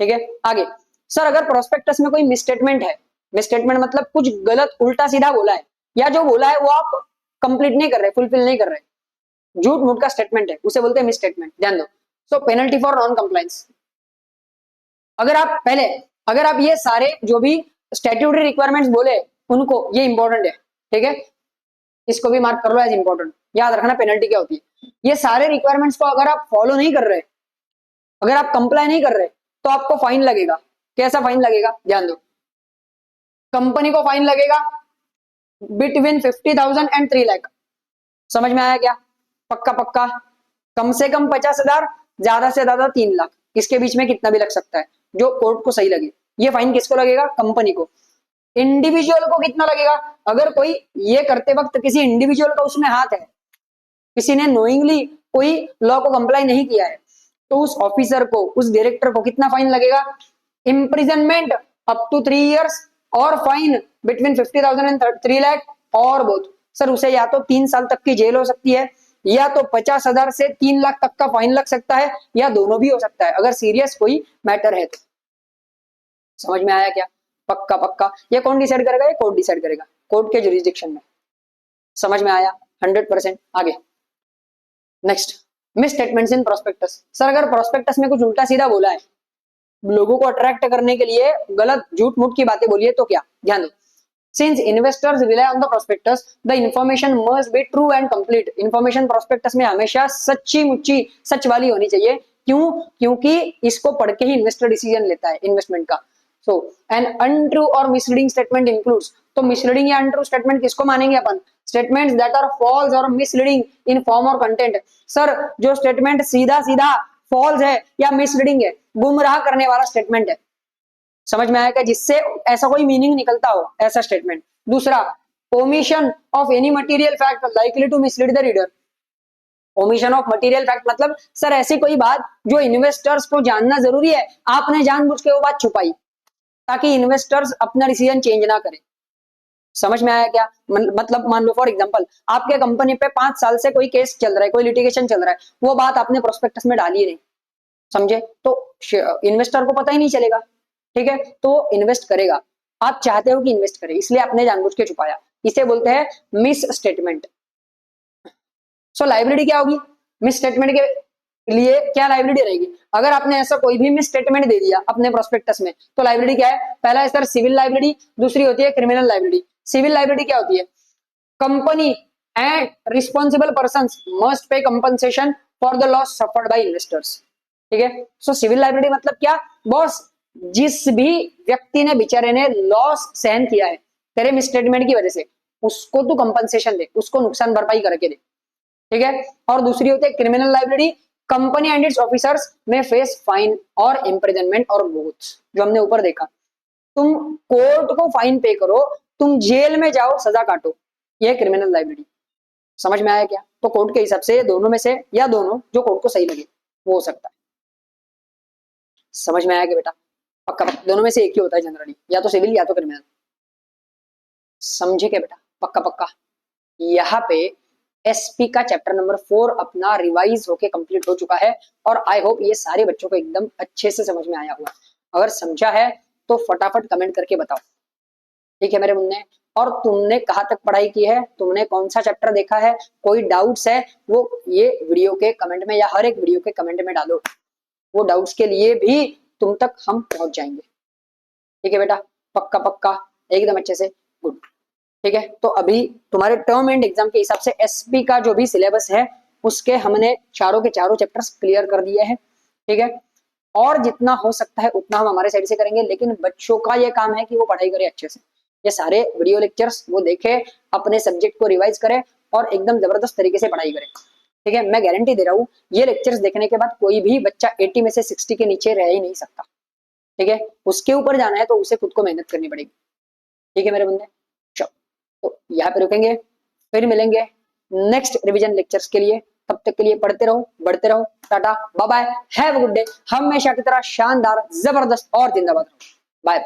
ठीक है। आगे, सर अगर प्रोस्पेक्टस में कोई मिसस्टेटमेंट है, मिसस्टेटमेंट मतलब कुछ गलत उल्टा सीधा बोला है, या जो बोला है वो आप कंप्लीट नहीं कर रहे, फुलफिल नहीं कर रहे, झूठ मूठ का स्टेटमेंट है, उसे बोलते हैं मिसस्टेटमेंट, ध्यान दो। सो पेनल्टी फॉर नॉन कंप्लायंस, अगर आप ये सारे जो भी स्टैट्यूटरी रिक्वायरमेंट्स बोले उनको, ये इंपॉर्टेंट है, ठीक है, इसको भी मार्क कर लो एज इंपॉर्टेंट, याद रखना पेनल्टी क्या होती है। ये सारे रिक्वायरमेंट्स को अगर आप फॉलो नहीं कर रहे, अगर आप कंप्लाई नहीं कर रहे तो आपको फाइन लगेगा। कैसा फाइन लगेगा? ध्यान दो, कंपनी को फाइन लगेगा बिटवीन 50,000 एंड 3 लाख। समझ में आया क्या? पक्का पक्का, कम से कम 50,000, ज्यादा से ज्यादा 3 लाख, इसके बीच में कितना भी लग सकता है, जो कोर्ट को सही लगे। ये फाइन किसको लगेगा? कंपनी को। इंडिविजुअल को कितना लगेगा? अगर कोई ये करते वक्त किसी इंडिविजुअल का उसमें हाथ है, किसी ने नोइंगली कोई लॉ को कंप्लाई नहीं किया है, तो उस ऑफिसर को, उस डायरेक्टर को कितना फाइन लगेगा? इम्प्रिजनमेंट अप टू 3 इयर्स और फाइन बिटवीन 50,000 एंड 3 लाख और बोथ। सर उसे या तो 3 साल तक की जेल हो सकती है, या तो 50,000 से 3 लाख तक का फाइन लग सकता है, या दोनों भी हो सकता है अगर सीरियस कोई मैटर है तो। समझ में आया क्या? पक्का पक्का। ये कौन डिसाइड करेगा? ये कोर्ट डिसाइड करेगा, कोर्ट के जुरिस्डिक्शन में। समझ में आया? 100%। आगे next, miss statements in prospectus. Sir अगर प्रोस्पेक्टस में कुछ उल्टा सीधा बोला है, लोगों को अट्रैक्ट करने के लिए गलत झूठ मूठ की बातें बोली है, तो क्या? ध्यान दो, since investors rely on the prospectus the information must be true and complete. Information prospectus में हमेशा सच्ची मुच्ची सच वाली होनी चाहिए। क्यों? क्योंकि इसको पढ़ के ही इन्वेस्टर डिसीजन लेता है इन्वेस्टमेंट का। सो एन अनट्रू और मिसलीडिंग स्टेटमेंट इंक्लूड्स, तो मिसलीडिंग या अनट्रू स्टेटमेंट किसको मानेंगे अपन? स्टेटमेंट्स दैट आर फॉल्स और मिसलीडिंग इन फॉर्म और कंटेंट। सर जो स्टेटमेंट सीधा सीधा फॉल्स है या मिसलीडिंग है, गुमराह करने वाला स्टेटमेंट है, समझ में आएगा, जिससे ऐसा कोई मीनिंग निकलता हो, ऐसा स्टेटमेंट। दूसरा, omission of any material fact likely to mislead the reader. Omission of material fact मतलब सर ऐसी कोई बात जो इन्वेस्टर्स को जानना जरूरी है, आपने जानबूझ के वो बात छुपाई ताकि इन्वेस्टर्स अपना डिसीजन चेंज ना करें। समझ में आया क्या? मतलब मान लो फॉर एग्जांपल आपके कंपनी पे 5 साल से कोई केस चल रहा है, कोई लिटिगेशन चल रहा है, वो बात आपने प्रोस्पेक्टस में डाली नहीं, समझे, तो इन्वेस्टर को पता ही नहीं चलेगा, ठीक है, तो इन्वेस्ट करेगा। आप चाहते हो कि इन्वेस्ट करे, इसलिए आपने जानबूझ के छुपाया, इसे बोलते हैं मिस स्टेटमेंट। सो लायबिलिटी क्या होगी? मिस स्टेटमेंट के लिए क्या लायबिलिटी रहेगी? अगर आपने ऐसा कोई भी मिस स्टेटमेंट दे दिया अपने प्रोस्पेक्टस में, तो लायबिलिटी क्या है? पहला है सर सिविल लायबिलिटी, दूसरी होती है क्रिमिनल लायबिलिटी। सिविल लायबिलिटी क्या होती है? Company and responsible persons must pay compensation for the loss suffered by investors, ठीक है। सो सिविल लायबिलिटी मतलब क्या? बॉस जिस भी व्यक्ति ने, बेचारे ने लॉस सहन किया है तेरे मिस स्टेटमेंट की वजह से, उसको तू कंपनसेशन दे, उसको नुकसान भरपाई करके दे, ठीक है। और दूसरी होती है criminal liability, company and its officers में फेस फाइन और इम्प्रिजनमेंट और बोथ, जो हमने ऊपर देखा। तुम कोर्ट को फाइन पे करो, तुम जेल में जाओ, सजा काटो, यह क्रिमिनल लायबिलिटी। समझ में आया क्या? तो कोर्ट के हिसाब से दोनों में से या दोनों, जो कोर्ट को सही लगे वो हो सकता है। समझ में आया क्या बेटा? पक्का पक्का, दोनों में से एक ही होता है जनरली, या तो सिविल या तो क्रिमिनल। समझे क्या बेटा? पक्का पक्का। यहाँ पे एसपी का चैप्टर नंबर 4 अपना रिवाइज होके कंप्लीट हो चुका है, और आई होप ये सारे बच्चों को एकदम अच्छे से समझ में आया हुआ। अगर समझा है तो फटाफट कमेंट करके बताओ। ठीक है मेरे मुन्ने, और तुमने कहाँ तक पढ़ाई की है, तुमने कौन सा चैप्टर देखा है, कोई डाउट्स है वो ये वीडियो के कमेंट में या हर एक वीडियो के कमेंट में डालो, वो डाउट्स के लिए भी तुम तक हम पहुंच जाएंगे। ठीक है बेटा, पक्का पक्का, एकदम अच्छे से, गुड। ठीक है, तो अभी तुम्हारे टर्म एंड एग्जाम के हिसाब से एसपी का जो भी सिलेबस है उसके हमने चारों के चारों चैप्टर्स क्लियर कर दिए हैं। ठीक है, और जितना हो सकता है उतना हम हमारे साइड से करेंगे, लेकिन बच्चों का ये काम है कि वो पढ़ाई करे अच्छे से, ये सारे वीडियो लेक्चर्स वो देखे, अपने सब्जेक्ट को रिवाइज करे और एकदम जबरदस्त तरीके से पढ़ाई करे। ठीक है, मैं गारंटी दे रहा हूँ ये लेक्चर्स देखने के बाद कोई भी बच्चा 80 में से 60 के नीचे रह ही नहीं सकता। ठीक है, उसके ऊपर जाना है तो उसे खुद को मेहनत करनी पड़ेगी। ठीक है मेरे बंदे, चलो तो यहाँ पे रुकेंगे, फिर मिलेंगे नेक्स्ट रिवीजन लेक्चर्स के लिए। तब तक के लिए पढ़ते रहो, बढ़ते रहो, tata bye bye, have a good day, हमेशा की तरह शानदार, जबरदस्त और जिंदाबाद रहो, बाय।